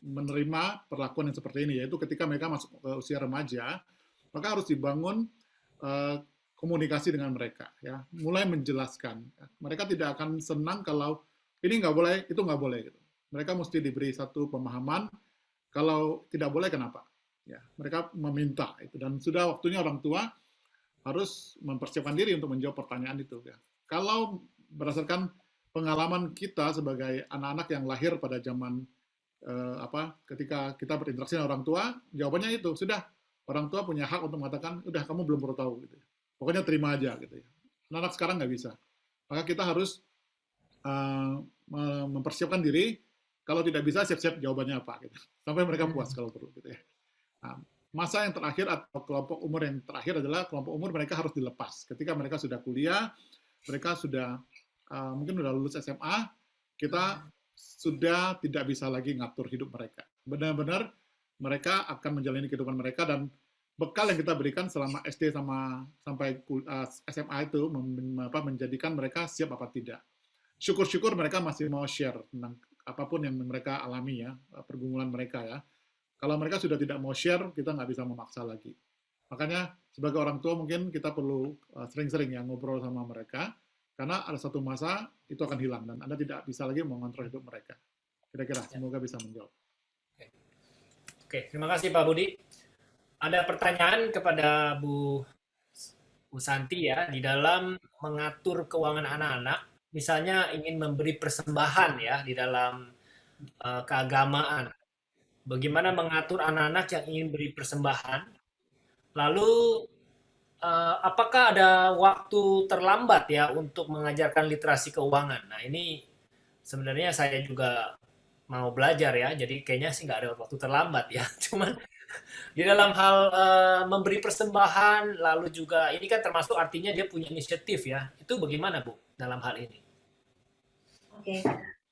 menerima perlakuan yang seperti ini, yaitu ketika mereka masuk ke usia remaja, maka harus dibangun komunikasi dengan mereka, ya, mulai menjelaskan. Mereka tidak akan senang kalau ini nggak boleh, itu nggak boleh. Gitu. Mereka mesti diberi satu pemahaman, kalau tidak boleh kenapa. Ya, mereka meminta itu, dan sudah waktunya orang tua harus mempersiapkan diri untuk menjawab pertanyaan itu. Ya. Kalau berdasarkan pengalaman kita sebagai anak-anak yang lahir pada zaman ketika kita berinteraksi dengan orang tua, jawabannya itu sudah, orang tua punya hak untuk mengatakan, udah kamu belum perlu tahu, gitu. Pokoknya terima aja, gitu. Anak-anak sekarang nggak bisa. Maka kita harus mempersiapkan diri. Kalau tidak bisa, siap-siap jawabannya apa, gitu. Sampai mereka puas kalau perlu, gitu ya. Nah, masa yang terakhir atau kelompok umur yang terakhir adalah kelompok umur mereka harus dilepas. Ketika mereka sudah kuliah, mereka sudah mungkin sudah lulus SMA, kita sudah tidak bisa lagi ngatur hidup mereka. Benar-benar mereka akan menjalani kehidupan mereka, dan bekal yang kita berikan selama SD sampai SMA itu menjadikan mereka siap apa tidak. Syukur-syukur mereka masih mau share tentang apapun yang mereka alami ya, pergumulan mereka ya. Kalau mereka sudah tidak mau share, kita nggak bisa memaksa lagi. Makanya sebagai orang tua mungkin kita perlu sering-sering ya ngobrol sama mereka, karena ada satu masa itu akan hilang dan Anda tidak bisa lagi mengontrol hidup mereka. Kira-kira semoga bisa menjawab. Oke, terima kasih Pak Budi. Ada pertanyaan kepada Bu Santi ya, di dalam mengatur keuangan anak-anak, misalnya ingin memberi persembahan ya di dalam keagamaan. Bagaimana mengatur anak-anak yang ingin beri persembahan? Lalu apakah ada waktu terlambat ya untuk mengajarkan literasi keuangan? Nah ini sebenarnya saya juga mau belajar ya, jadi kayaknya sih nggak ada waktu terlambat ya. Cuman di dalam hal memberi persembahan, lalu juga ini kan termasuk artinya dia punya inisiatif ya. Itu bagaimana Bu dalam hal ini? Oke,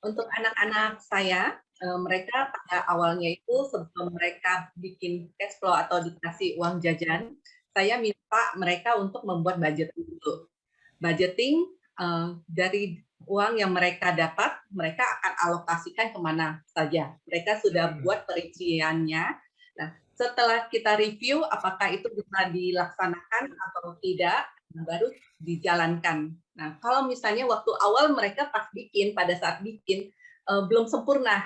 untuk anak-anak saya, mereka pada awalnya itu sebelum mereka bikin cash flow atau dikasih uang jajan, saya minta mereka untuk membuat budgeting dulu. Budgeting dari uang yang mereka dapat, mereka akan alokasikan kemana saja. Mereka sudah buat perinciannya. Nah, setelah kita review apakah itu bisa dilaksanakan atau tidak, baru dijalankan. Nah, kalau misalnya waktu awal mereka pas bikin, pada saat bikin, belum sempurna.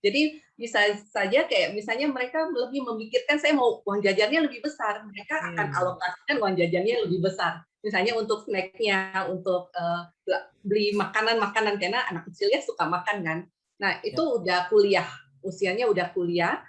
Jadi bisa saja kayak misalnya mereka lebih memikirkan saya mau uang jajannya lebih besar, mereka akan alokasikan uang jajannya lebih besar. Misalnya untuk snacknya, untuk beli makanan-makanan, karena anak kecilnya suka makan kan. Nah itu udah kuliah, usianya udah kuliah.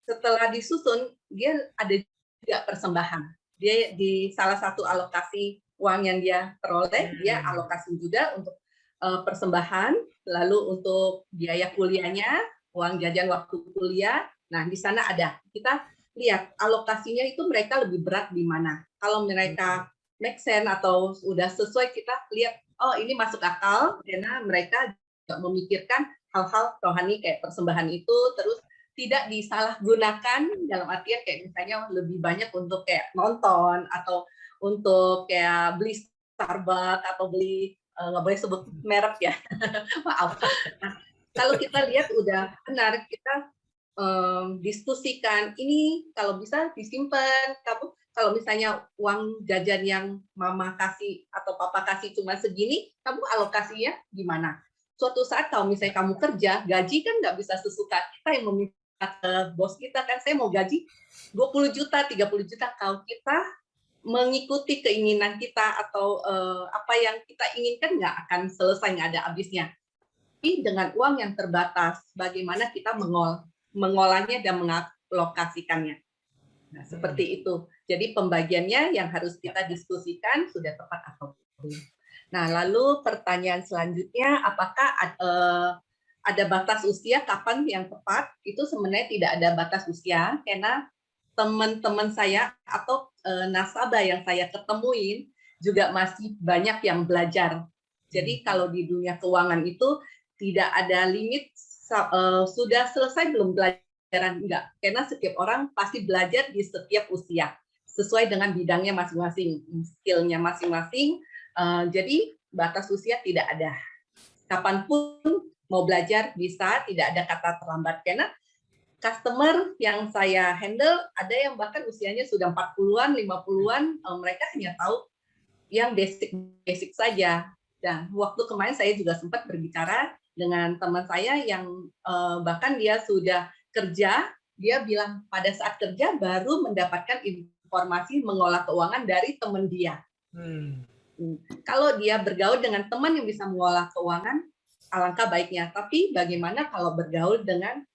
Setelah disusun, dia ada juga persembahan. Dia di salah satu alokasi uang yang dia peroleh, dia alokasi juga untuk persembahan, lalu untuk biaya kuliahnya, uang jajan waktu kuliah. Nah, di sana ada. Kita lihat alokasinya itu mereka lebih berat di mana. Kalau mereka make sense atau sudah sesuai, kita lihat, oh ini masuk akal, karena mereka juga memikirkan hal-hal rohani kayak persembahan itu, terus tidak disalahgunakan dalam artian kayak misalnya lebih banyak untuk kayak nonton atau untuk kayak beli Starbucks atau beli nggak boleh sebut merek ya, maaf. Nah, kalau kita lihat udah benar, kita diskusikan ini kalau bisa disimpan. Kamu kalau misalnya uang jajan yang mama kasih atau papa kasih cuma segini, kamu alokasinya gimana? Suatu saat kalau misalnya kamu kerja, gaji kan nggak bisa sesuka kita yang meminta ke bos kita kan, saya mau gaji 20 juta, 30 juta. Kalau kita mengikuti keinginan kita atau apa yang kita inginkan nggak akan selesai, nggak ada habisnya. Tapi dengan uang yang terbatas, bagaimana kita mengolahnya dan mengalokasikannya. Nah, seperti itu. Jadi pembagiannya yang harus kita diskusikan sudah tepat atau belum. Nah, lalu pertanyaan selanjutnya, apakah ada batas usia kapan yang tepat? Itu sebenarnya tidak ada batas usia, karena teman-teman saya atau nasabah yang saya ketemuin juga masih banyak yang belajar. Jadi kalau di dunia keuangan itu tidak ada limit sudah selesai belum pelajaran, enggak. Karena setiap orang pasti belajar di setiap usia sesuai dengan bidangnya masing-masing, skillnya masing-masing. Jadi batas usia tidak ada. Kapanpun mau belajar bisa, tidak ada kata terlambat. Karena customer yang saya handle ada yang bahkan usianya sudah 40-an, 50-an, mereka hanya tahu yang basic saja. Dan waktu kemarin saya juga sempat berbicara dengan teman saya yang bahkan dia sudah kerja, dia bilang pada saat kerja baru mendapatkan informasi mengolah keuangan dari teman dia. Kalau dia bergaul dengan teman yang bisa mengolah keuangan, alangkah baiknya. Tapi bagaimana kalau bergaul dengan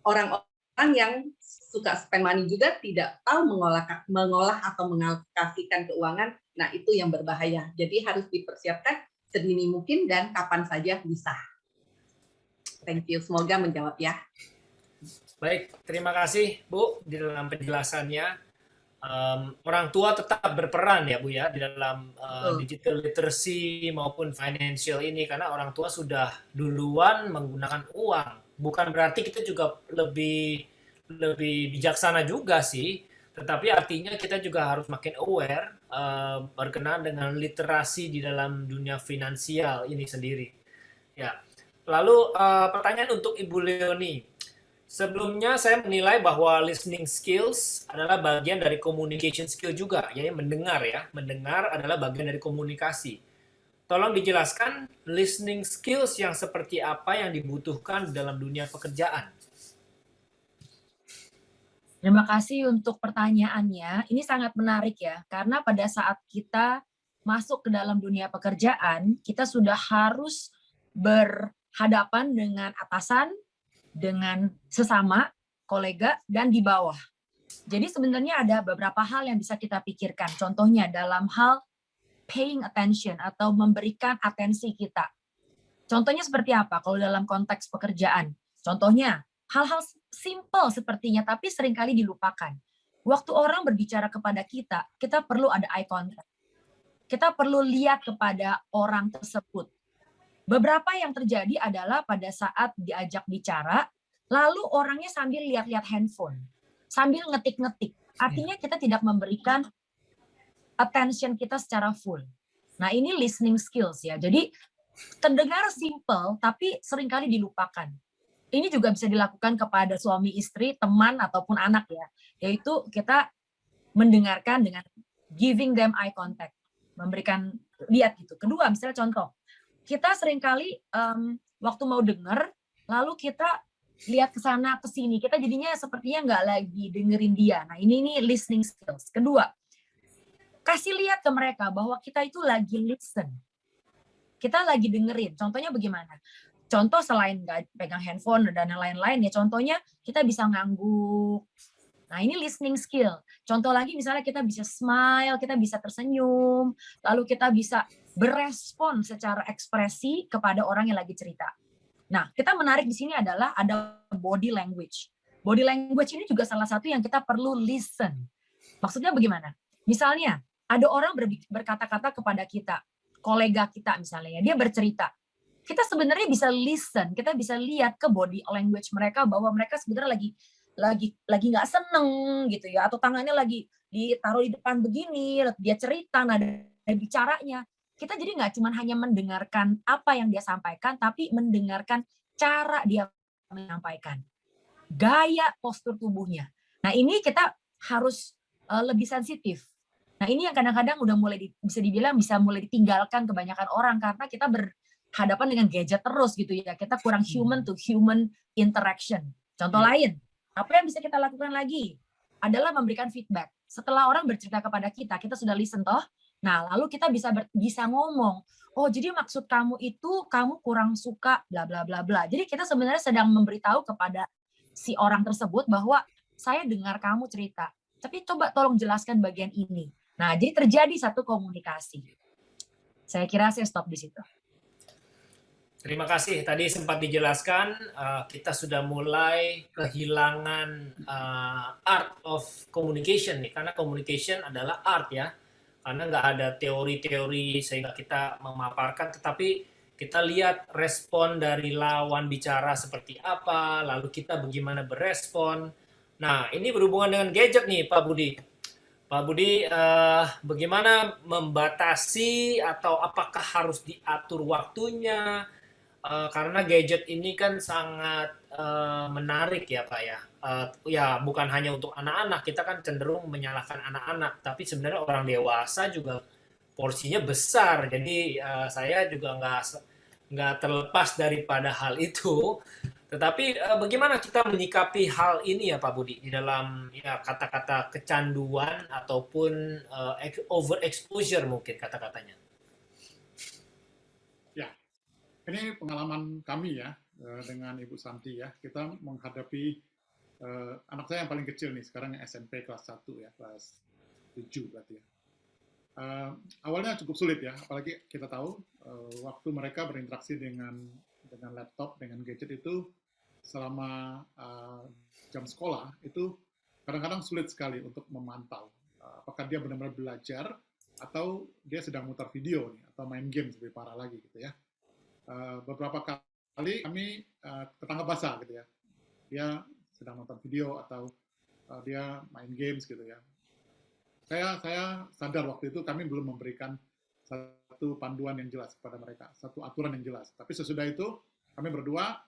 orang-orang yang suka spend money juga tidak tahu mengolah atau mengalokasikan keuangan, nah itu yang berbahaya. Jadi harus dipersiapkan sedini mungkin dan kapan saja bisa. Thank you, semoga menjawab ya. Baik, terima kasih Bu di dalam penjelasannya. Orang tua tetap berperan ya Bu ya di dalam digital literacy maupun financial ini, karena orang tua sudah duluan menggunakan uang. Bukan berarti kita juga lebih bijaksana juga sih, tetapi artinya kita juga harus makin aware berkenaan dengan literasi di dalam dunia finansial ini sendiri. Ya. Lalu pertanyaan untuk Ibu Leonie. Sebelumnya saya menilai bahwa listening skills adalah bagian dari communication skill juga, jadi mendengar ya. Mendengar adalah bagian dari komunikasi. Tolong dijelaskan listening skills yang seperti apa yang dibutuhkan dalam dunia pekerjaan. Terima kasih untuk pertanyaannya. Ini sangat menarik ya, karena pada saat kita masuk ke dalam dunia pekerjaan, kita sudah harus berhadapan dengan atasan, dengan sesama, kolega, dan di bawah. Jadi sebenarnya ada beberapa hal yang bisa kita pikirkan. Contohnya dalam hal paying attention atau memberikan atensi kita. Contohnya seperti apa kalau dalam konteks pekerjaan? Contohnya hal-hal simple sepertinya tapi seringkali dilupakan. Waktu orang berbicara kepada kita, kita perlu ada eye contact. Kita perlu lihat kepada orang tersebut. Beberapa yang terjadi adalah pada saat diajak bicara, lalu orangnya sambil lihat-lihat handphone, sambil ngetik-ngetik. Artinya kita tidak memberikan attention kita secara full. Nah, ini listening skills ya. Jadi terdengar simple tapi seringkali dilupakan. Ini juga bisa dilakukan kepada suami istri, teman ataupun anak ya. Yaitu kita mendengarkan dengan giving them eye contact, memberikan lihat gitu. Kedua, misalnya contoh, kita seringkali waktu mau dengar lalu kita lihat ke sana ke sini, kita jadinya sepertinya nggak lagi dengerin dia. Nah, ini listening skills. Kedua, kasih lihat ke mereka bahwa kita itu lagi listen. Kita lagi dengerin. Contohnya bagaimana? Contoh selain nggak pegang handphone dan lain-lain ya, contohnya kita bisa ngangguk. Nah, ini listening skill. Contoh lagi misalnya kita bisa smile, kita bisa tersenyum, lalu kita bisa berespon secara ekspresi kepada orang yang lagi cerita. Nah, kita menarik di sini adalah ada body language. Body language ini juga salah satu yang kita perlu listen. Maksudnya bagaimana? Misalnya, ada orang berkata-kata kepada kita, kolega kita misalnya, dia bercerita. kita sebenarnya bisa listen, kita bisa lihat ke body language mereka bahwa mereka sebenarnya lagi nggak seneng gitu ya, atau tangannya lagi ditaruh di depan begini, dia cerita, nada bicaranya. Kita jadi nggak cuma hanya mendengarkan apa yang dia sampaikan, tapi mendengarkan cara dia menyampaikan, gaya postur tubuhnya. Nah ini kita harus lebih sensitif. Nah ini yang kadang-kadang udah bisa dibilang bisa mulai ditinggalkan kebanyakan orang karena kita berhadapan dengan gadget terus gitu ya. Kita kurang human to human interaction. Contoh lain, apa yang bisa kita lakukan lagi adalah memberikan feedback. Setelah orang bercerita kepada kita, kita sudah listen toh. Nah, lalu kita bisa ngomong, oh jadi maksud kamu itu kamu kurang suka bla bla bla bla. Jadi kita sebenarnya sedang memberitahu kepada si orang tersebut bahwa saya dengar kamu cerita, tapi coba tolong jelaskan bagian ini. Nah, jadi terjadi satu komunikasi. Saya kira saya stop di situ. Terima kasih. Tadi sempat dijelaskan, kita sudah mulai kehilangan art of communication nih, karena communication adalah art ya. Karena nggak ada teori-teori sehingga kita memaparkan, tetapi kita lihat respon dari lawan bicara seperti apa, lalu kita bagaimana berespon. Nah, ini berhubungan dengan gadget nih, Pak Budi. Pak Budi, bagaimana membatasi atau apakah harus diatur waktunya? Karena gadget ini kan sangat menarik ya Pak ya. Ya bukan hanya untuk anak-anak, kita kan cenderung menyalahkan anak-anak, tapi sebenarnya orang dewasa juga porsinya besar. Jadi saya juga nggak terlepas daripada hal itu. Tetapi bagaimana kita menyikapi hal ini ya Pak Budi di dalam ya kata-kata kecanduan ataupun overexposure mungkin kata-katanya. Ini pengalaman kami ya dengan Ibu Santi ya. Kita menghadapi anak saya yang paling kecil nih, sekarang yang SMP kelas 1 ya, kelas 7 berarti ya. Awalnya cukup sulit ya, apalagi kita tahu waktu mereka berinteraksi dengan laptop, dengan gadget itu selama jam sekolah itu kadang-kadang sulit sekali untuk memantau apakah dia benar-benar belajar atau dia sedang muter video nih, atau main game lebih parah lagi gitu ya. Beberapa kali kami ketangkap basah gitu ya, dia sedang nonton video atau dia main games gitu ya. Saya sadar waktu itu kami belum memberikan satu panduan yang jelas kepada mereka, satu aturan yang jelas. Tapi sesudah itu kami berdua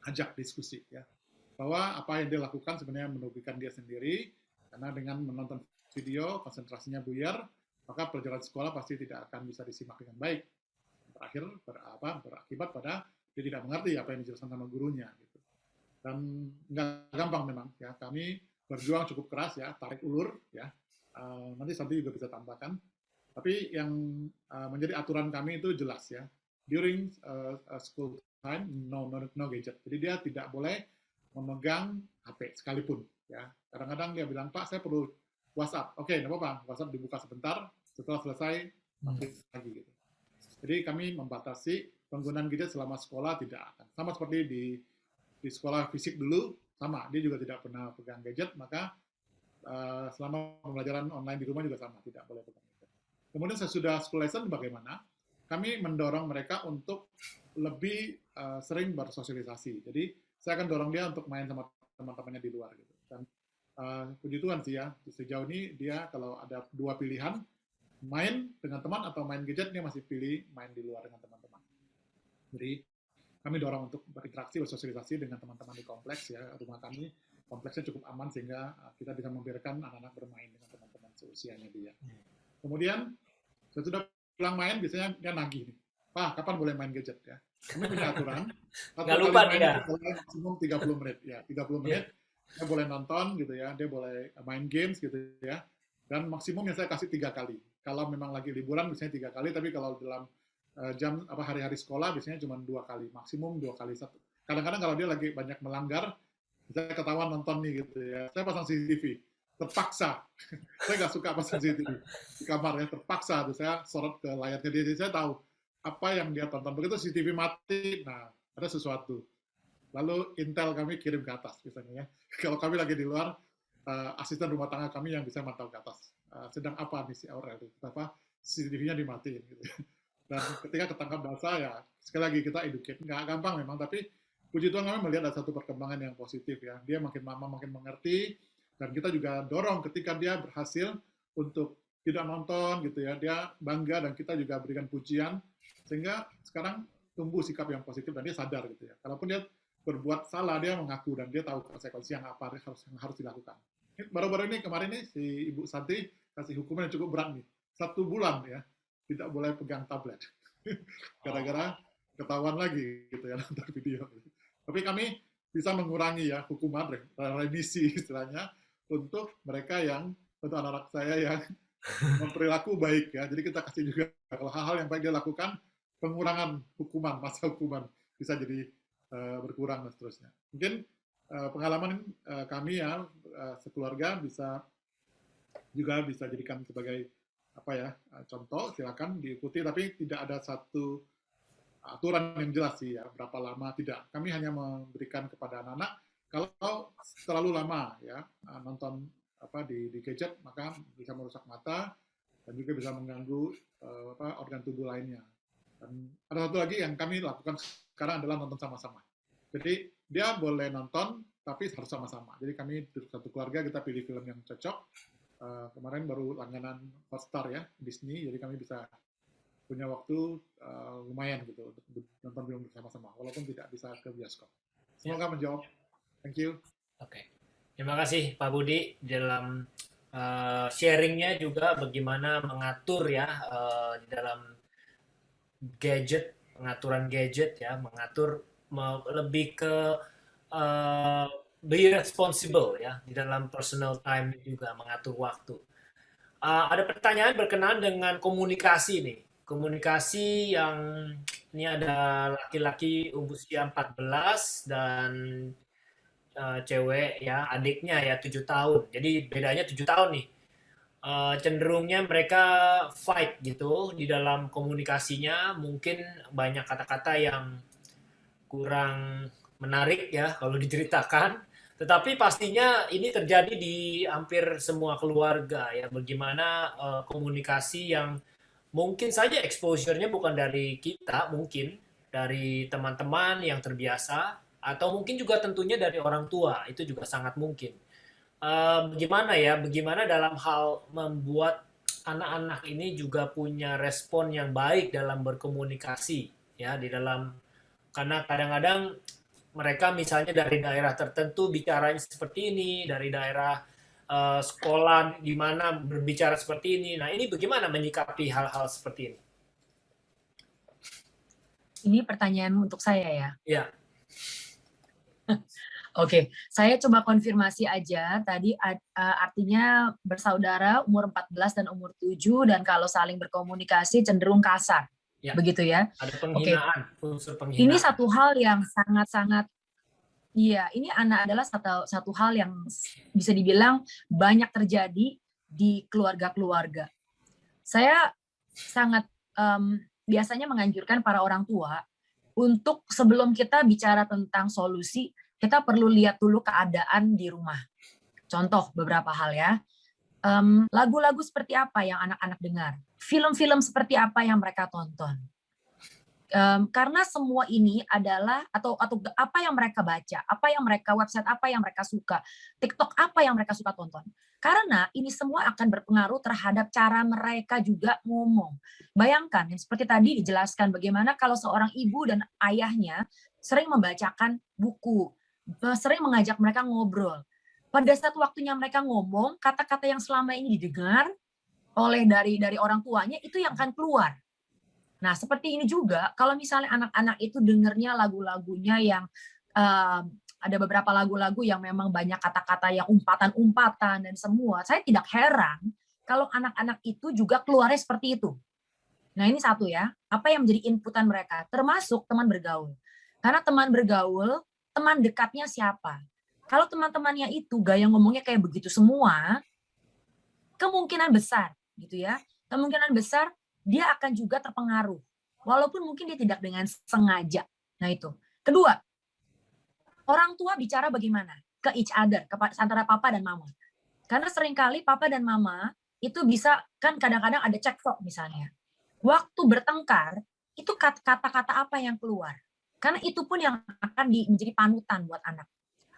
ajak diskusi ya, bahwa apa yang dia lakukan sebenarnya merugikan dia sendiri, karena dengan menonton video konsentrasinya buyar, maka pelajaran sekolah pasti tidak akan bisa disimak dengan baik. Terakhir berakibat pada dia tidak mengerti apa yang dijelaskan sama gurunya gitu. Dan nggak gampang memang ya, kami berjuang cukup keras ya, tarik ulur ya, nanti Santi juga bisa tambahkan, tapi yang menjadi aturan kami itu jelas ya, during school time no gadget, jadi dia tidak boleh memegang HP sekalipun ya. Kadang-kadang dia bilang, Pak saya perlu WhatsApp, oke nggak apa-apa, WhatsApp dibuka sebentar, setelah selesai masuk lagi gitu. Jadi kami membatasi penggunaan gadget selama sekolah tidak akan. Sama seperti di sekolah fisik dulu, sama. Dia juga tidak pernah pegang gadget, maka selama pembelajaran online di rumah juga sama, tidak boleh pegang gadget. Kemudian sesudah school lesson bagaimana? Kami mendorong mereka untuk lebih sering bersosialisasi. Jadi saya akan dorong dia untuk main sama teman-temannya di luar. Gitu. Dan puji Tuhan sih ya, sejauh ini dia kalau ada dua pilihan, main dengan teman atau main gadget, dia masih pilih main di luar dengan teman-teman. Jadi kami dorong untuk berinteraksi, bersosialisasi dengan teman-teman di kompleks ya. Rumah kami kompleksnya cukup aman sehingga kita bisa membiarkan anak-anak bermain dengan teman-teman seusianya dia. Kemudian sesudah pulang main biasanya dia nagih nih, Pak kapan boleh main gadget ya. Kami punya aturan, nggak lupa dia. Maksimum 30 menit ya, 30 menit dia boleh nonton gitu ya, dia boleh main games gitu ya. Dan maksimum yang saya kasih 3 kali. Kalau memang lagi liburan biasanya 3 kali, tapi kalau dalam jam hari-hari sekolah biasanya cuma 2 kali, maksimum 2 kali. Kadang-kadang kalau dia lagi banyak melanggar, saya ketahuan nonton nih gitu ya. Saya pasang CCTV, terpaksa. Saya nggak suka pasang CCTV di kamar ya, terpaksa. Terus saya sorot ke layarnya dia, jadi saya tahu apa yang dia tonton. Begitu CCTV mati, nah ada sesuatu. Lalu Intel kami kirim ke atas misalnya ya. Kalau kami lagi di luar, asisten rumah tangga kami yang bisa mantau ke atas. Sedang apa misi Aurel itu? Apa CCTV-nya dimatiin gitu. Dan ketika ketangkap bahasa ya sekali lagi kita educate, nggak gampang memang, tapi puji Tuhan kami melihat ada satu perkembangan yang positif ya. Dia makin lama makin mengerti, dan kita juga dorong ketika dia berhasil untuk tidak nonton gitu ya, dia bangga dan kita juga berikan pujian, sehingga sekarang tumbuh sikap yang positif dan dia sadar gitu ya. Kalaupun dia berbuat salah, dia mengaku dan dia tahu konsekuensi yang apa yang harus dilakukan. Baru-baru ini kemarin nih si Ibu Santi kasih hukuman yang cukup berat nih, 1 bulan ya, tidak boleh pegang tablet, gara-gara ketahuan lagi gitu ya nonton video. Tapi kami bisa mengurangi ya hukuman, remisi istilahnya, untuk mereka yang, untuk anak-anak saya yang memperilaku baik ya. Jadi kita kasih juga kalau hal-hal yang baik dia lakukan, pengurangan hukuman, masa hukuman bisa jadi berkurang dan seterusnya. Mungkin pengalaman kami ya sekeluarga bisa jadikan sebagai apa ya contoh, silakan diikuti, tapi tidak ada satu aturan yang jelas sih ya berapa lama, tidak. Kami hanya memberikan kepada anak-anak kalau terlalu lama ya nonton di gadget, maka bisa merusak mata dan juga bisa mengganggu organ tubuh lainnya. Dan ada satu lagi yang kami lakukan sekarang adalah nonton sama-sama. Jadi dia boleh nonton tapi harus sama-sama. Jadi kami satu keluarga kita pilih film yang cocok. Kemarin baru langganan Hotstar ya Disney, jadi kami bisa punya waktu lumayan gitu untuk nonton film bersama-sama walaupun tidak bisa ke bioskop. Semoga menjawab. Thank you. Oke. Terima kasih Pak Budi dalam sharingnya juga bagaimana mengatur ya di dalam gadget, pengaturan gadget ya, mengatur lebih ke be responsible ya di dalam personal time juga, mengatur waktu. Ada pertanyaan berkenaan dengan komunikasi nih. Komunikasi yang ini ada laki-laki usia 14 dan cewek ya, adiknya ya 7 tahun. Jadi bedanya 7 tahun nih. Cenderungnya mereka fight gitu di dalam komunikasinya, mungkin banyak kata-kata yang kurang menarik ya kalau diceritakan. Tetapi pastinya ini terjadi di hampir semua keluarga ya, bagaimana komunikasi yang mungkin saja exposure-nya bukan dari kita, mungkin dari teman-teman yang terbiasa, atau mungkin juga tentunya dari orang tua, itu juga sangat mungkin. Bagaimana dalam hal membuat anak-anak ini juga punya respon yang baik dalam berkomunikasi ya di dalam, karena kadang-kadang mereka misalnya dari daerah tertentu bicaranya seperti ini, dari daerah sekolah di mana berbicara seperti ini. Nah, ini bagaimana menyikapi hal-hal seperti ini? Ini pertanyaan untuk saya ya? Ya. Oke, saya coba konfirmasi aja. Tadi artinya bersaudara umur 14 dan umur 7, dan kalau saling berkomunikasi cenderung kasar. Ya. Begitu ya? Ada penghinaan, unsur penghinaan. Ini satu hal yang sangat-sangat, iya, ini adalah satu hal yang bisa dibilang banyak terjadi di keluarga-keluarga. Saya sangat biasanya menganjurkan para orang tua untuk sebelum kita bicara tentang solusi, kita perlu lihat dulu keadaan di rumah. Contoh beberapa hal ya. Lagu-lagu seperti apa yang anak-anak dengar? Film-film seperti apa yang mereka tonton? Karena semua ini adalah atau apa yang mereka baca, apa yang mereka website apa yang mereka suka, TikTok apa yang mereka suka tonton. Karena ini semua akan berpengaruh terhadap cara mereka juga ngomong. Bayangkan yang seperti tadi dijelaskan bagaimana kalau seorang ibu dan ayahnya sering membacakan buku, sering mengajak mereka ngobrol. Pada saat waktunya mereka ngomong, kata-kata yang selama ini didengar oleh dari orang tuanya itu yang akan keluar. Nah, seperti ini juga kalau misalnya anak-anak itu dengernya lagu-lagunya yang ada beberapa lagu-lagu yang memang banyak kata-kata yang umpatan-umpatan dan semua, saya tidak heran kalau anak-anak itu juga keluarnya seperti itu. Nah, ini satu ya, apa yang menjadi inputan mereka, termasuk teman bergaul. Karena teman bergaul, teman dekatnya siapa? Kalau teman-temannya itu gaya ngomongnya kayak begitu semua, kemungkinan besar gitu ya, kemungkinan besar dia akan juga terpengaruh. Walaupun mungkin dia tidak dengan sengaja. Nah itu. Kedua, orang tua bicara bagaimana? Ke each other, antara papa dan mama. Karena seringkali papa dan mama itu bisa, kan kadang-kadang ada cekcok misalnya. waktu bertengkar, itu kata-kata apa yang keluar. Karena itu pun yang akan menjadi panutan buat anak.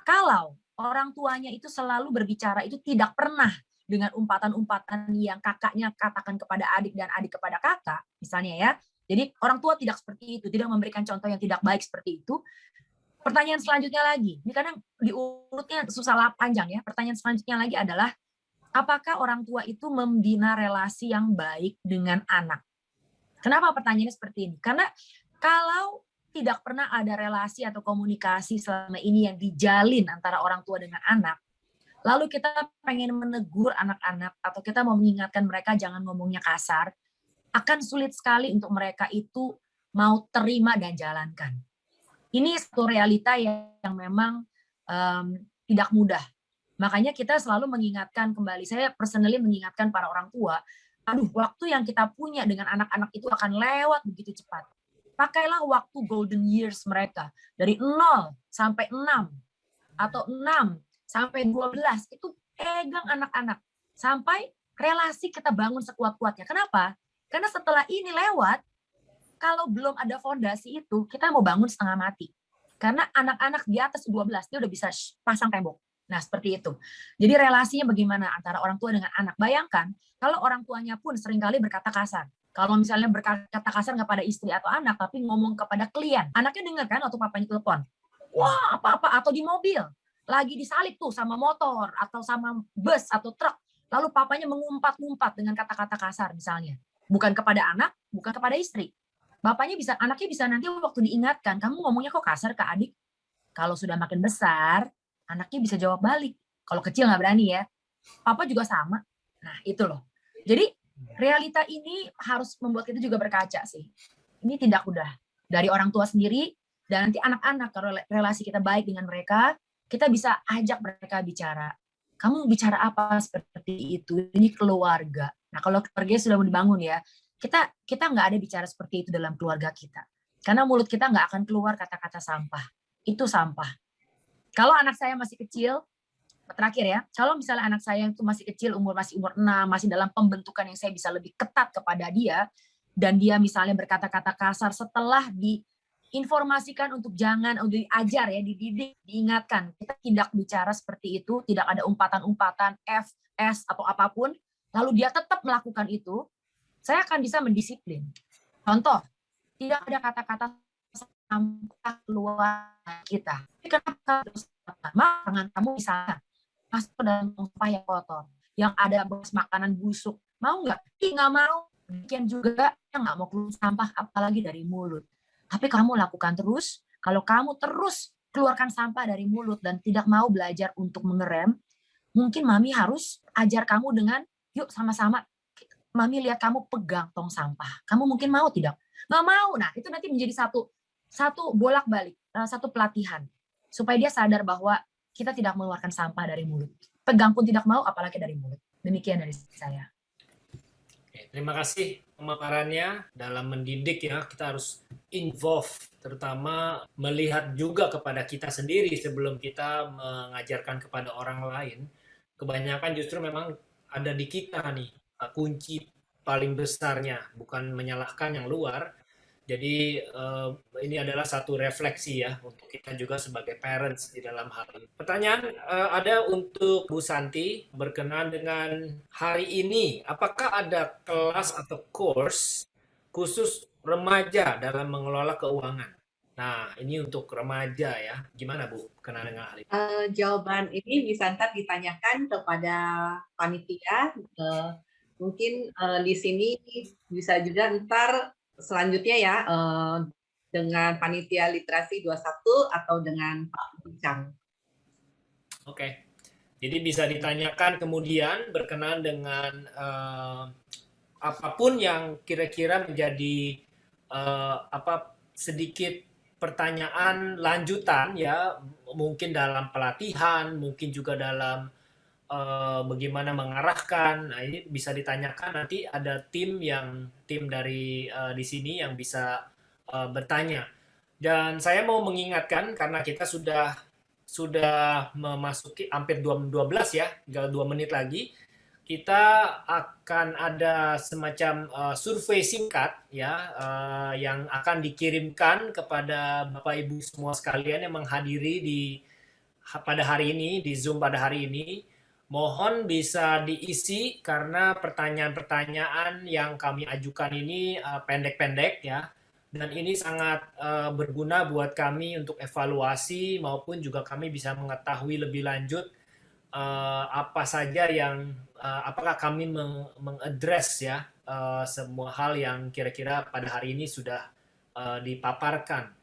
Kalau orang tuanya itu selalu berbicara itu tidak pernah dengan umpatan-umpatan yang kakaknya katakan kepada adik dan adik kepada kakak, misalnya ya. Jadi orang tua tidak seperti itu, tidak memberikan contoh yang tidak baik seperti itu. Pertanyaan selanjutnya lagi, ini kadang diurutnya susah panjang ya. Pertanyaan selanjutnya lagi adalah, apakah orang tua itu membina relasi yang baik dengan anak? Kenapa pertanyaannya seperti ini? Karena kalau tidak pernah ada relasi atau komunikasi selama ini yang dijalin antara orang tua dengan anak, lalu kita pengen menegur anak-anak atau kita mau mengingatkan mereka jangan ngomongnya kasar, akan sulit sekali untuk mereka itu mau terima dan jalankan. Ini satu realita yang memang tidak mudah. Makanya kita selalu mengingatkan kembali, saya personally mengingatkan para orang tua, waktu yang kita punya dengan anak-anak itu akan lewat begitu cepat. Pakailah waktu golden years mereka, dari 0 sampai 6, atau 6 sampai 12, itu pegang anak-anak. Sampai relasi kita bangun sekuat-kuatnya. Kenapa? Karena setelah ini lewat, kalau belum ada fondasi itu, kita mau bangun setengah mati. Karena anak-anak di atas 12, dia udah bisa pasang tembok. Nah, seperti itu. Jadi relasinya bagaimana antara orang tua dengan anak. Bayangkan, kalau orang tuanya pun seringkali berkata kasar. Kalau misalnya berkata kasar nggak pada istri atau anak, tapi ngomong kepada klien. Anaknya dengar kan waktu papanya telepon. Wah, apa-apa. Atau di mobil. Lagi disalip tuh sama motor, atau sama bus, atau truk. Lalu papanya mengumpat-ngumpat dengan kata-kata kasar misalnya. Bukan kepada anak, bukan kepada istri. Anaknya bisa nanti waktu diingatkan, kamu ngomongnya kok kasar ke adik. Kalau sudah makin besar, anaknya bisa jawab balik. Kalau kecil nggak berani ya. Papa juga sama. Nah, itu loh. Jadi, realita ini harus membuat kita juga berkaca sih. Ini tidak mudah. Dari orang tua sendiri, dan nanti anak-anak, kalau relasi kita baik dengan mereka, kita bisa ajak mereka bicara. Kamu bicara apa seperti itu? Ini keluarga. Nah, kalau keluarga sudah dibangun ya, kita nggak ada bicara seperti itu dalam keluarga kita. Karena mulut kita nggak akan keluar kata-kata sampah. Itu sampah. Kalau anak saya masih kecil, terakhir ya, kalau misalnya anak saya itu masih kecil, masih umur 6, masih dalam pembentukan yang saya bisa lebih ketat kepada dia, dan dia misalnya berkata-kata kasar setelah diinformasikan untuk jangan, untuk diajar ya, dididik, diingatkan, kita tidak bicara seperti itu, tidak ada umpatan-umpatan F, S, atau apapun, lalu dia tetap melakukan itu, saya akan bisa mendisiplin. Contoh, tidak ada kata-kata sampah keluar kita. Kenapa? Tangan kamu misalnya masuk ke dalam sampah yang kotor, yang ada bekas makanan busuk. Mau nggak? Nggak mau. Demikian juga yang nggak mau keluar sampah, apalagi dari mulut. Tapi kamu lakukan terus. Kalau kamu terus keluarkan sampah dari mulut dan tidak mau belajar untuk mengerem, mungkin mami harus ajar kamu dengan, yuk sama-sama, mami lihat kamu pegang tong sampah. Kamu mungkin mau tidak? Nggak mau. Nah, itu nanti menjadi satu bolak-balik, satu pelatihan. Supaya dia sadar bahwa kita tidak mengeluarkan sampah dari mulut. Pegang pun tidak mau, apalagi dari mulut. Demikian dari saya. Oke, terima kasih pemaparannya. Dalam mendidik ya, kita harus involve, terutama melihat juga kepada kita sendiri sebelum kita mengajarkan kepada orang lain. Kebanyakan justru memang ada di kita nih, kunci paling besarnya, bukan menyalahkan yang luar. Jadi ini adalah satu refleksi ya untuk kita juga sebagai parents di dalam hal ini. Pertanyaan ada untuk Bu Santi berkenaan dengan hari ini. Apakah ada kelas atau course khusus remaja dalam mengelola keuangan? Nah, ini untuk remaja ya. Gimana Bu berkenaan dengan hal ini? Jawaban ini bisa ntar ditanyakan kepada panitia. Mungkin di sini bisa juga ntar selanjutnya ya dengan panitia literasi 21 atau dengan Pak Bincang. Oke. Jadi bisa ditanyakan kemudian berkenaan dengan apapun yang kira-kira menjadi sedikit pertanyaan lanjutan ya, mungkin dalam pelatihan, mungkin juga dalam bagaimana mengarahkan. Nah, ini bisa ditanyakan, nanti ada tim dari di sini yang bisa bertanya. Dan saya mau mengingatkan karena kita sudah memasuki hampir 12 ya, tinggal 2 menit lagi. kita akan ada semacam survei singkat ya yang akan dikirimkan kepada Bapak Ibu semua sekalian yang menghadiri pada hari ini di Zoom pada hari ini. Mohon bisa diisi karena pertanyaan-pertanyaan yang kami ajukan ini pendek-pendek ya. Dan ini sangat berguna buat kami untuk evaluasi maupun juga kami bisa mengetahui lebih lanjut apa saja yang apakah kami mengadres ya semua hal yang kira-kira pada hari ini sudah dipaparkan.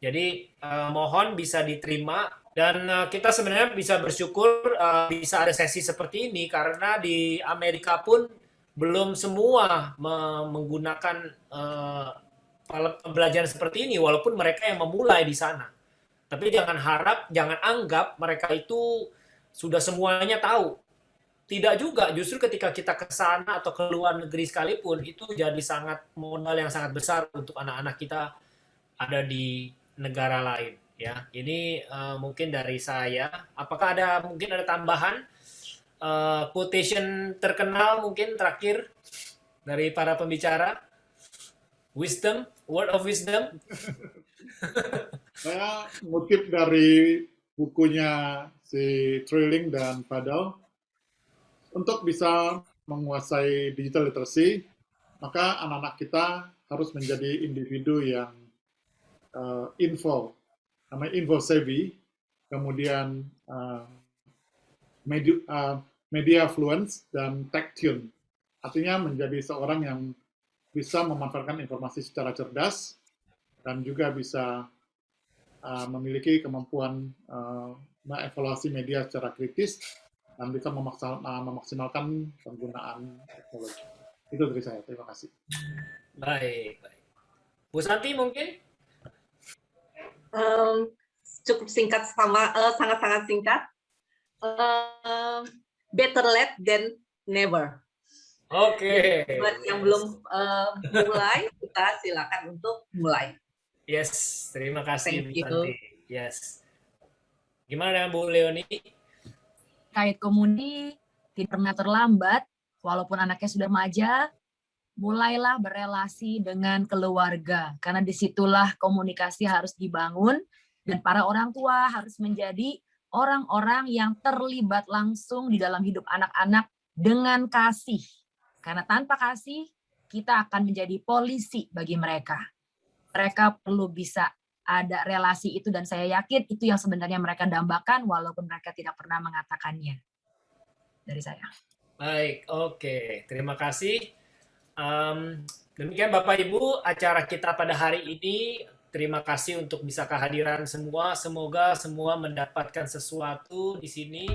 Jadi mohon bisa diterima dan kita sebenarnya bisa bersyukur bisa ada sesi seperti ini karena di Amerika pun belum semua menggunakan pembelajaran seperti ini walaupun mereka yang memulai di sana. Tapi jangan anggap mereka itu sudah semuanya tahu. Tidak juga, justru ketika kita ke sana atau ke luar negeri sekalipun, itu jadi modal yang sangat besar untuk anak-anak kita ada di negara lain. Ya, ini mungkin dari saya. Apakah mungkin ada tambahan quotation terkenal mungkin terakhir dari para pembicara? Wisdom, word of wisdom. Saya ngutip dari bukunya si Trilling dan Fadel, untuk bisa menguasai digital literacy, maka anak-anak kita harus menjadi individu yang namanya info savvy, kemudian media fluence dan tech tune. Artinya menjadi seorang yang bisa memanfaatkan informasi secara cerdas dan juga bisa memiliki kemampuan mengevaluasi media secara kritis dan bisa memaksimalkan penggunaan teknologi. Itu dari saya. Terima kasih. Baik. Bu Santi mungkin? Cukup singkat, sangat-sangat singkat. Better late than never. Oke. Buat yang belum mulai, kita silakan untuk mulai. Yes, terima kasih Bu Thank you. Santi. Yes. Gimana Bu Leoni? Kait komuni tidak pernah terlambat, walaupun anaknya sudah remaja, mulailah berelasi dengan keluarga, karena disitulah komunikasi harus dibangun, dan para orang tua harus menjadi orang-orang yang terlibat langsung di dalam hidup anak-anak dengan kasih. Karena tanpa kasih, kita akan menjadi polisi bagi mereka. Mereka perlu bisa ada relasi itu, dan saya yakin itu yang sebenarnya mereka dambakan walaupun mereka tidak pernah mengatakannya. Dari saya. Baik, oke. Terima kasih. Demikian Bapak Ibu acara kita pada hari ini. Terima kasih untuk bisa kehadiran semua. Semoga semua mendapatkan sesuatu di sini.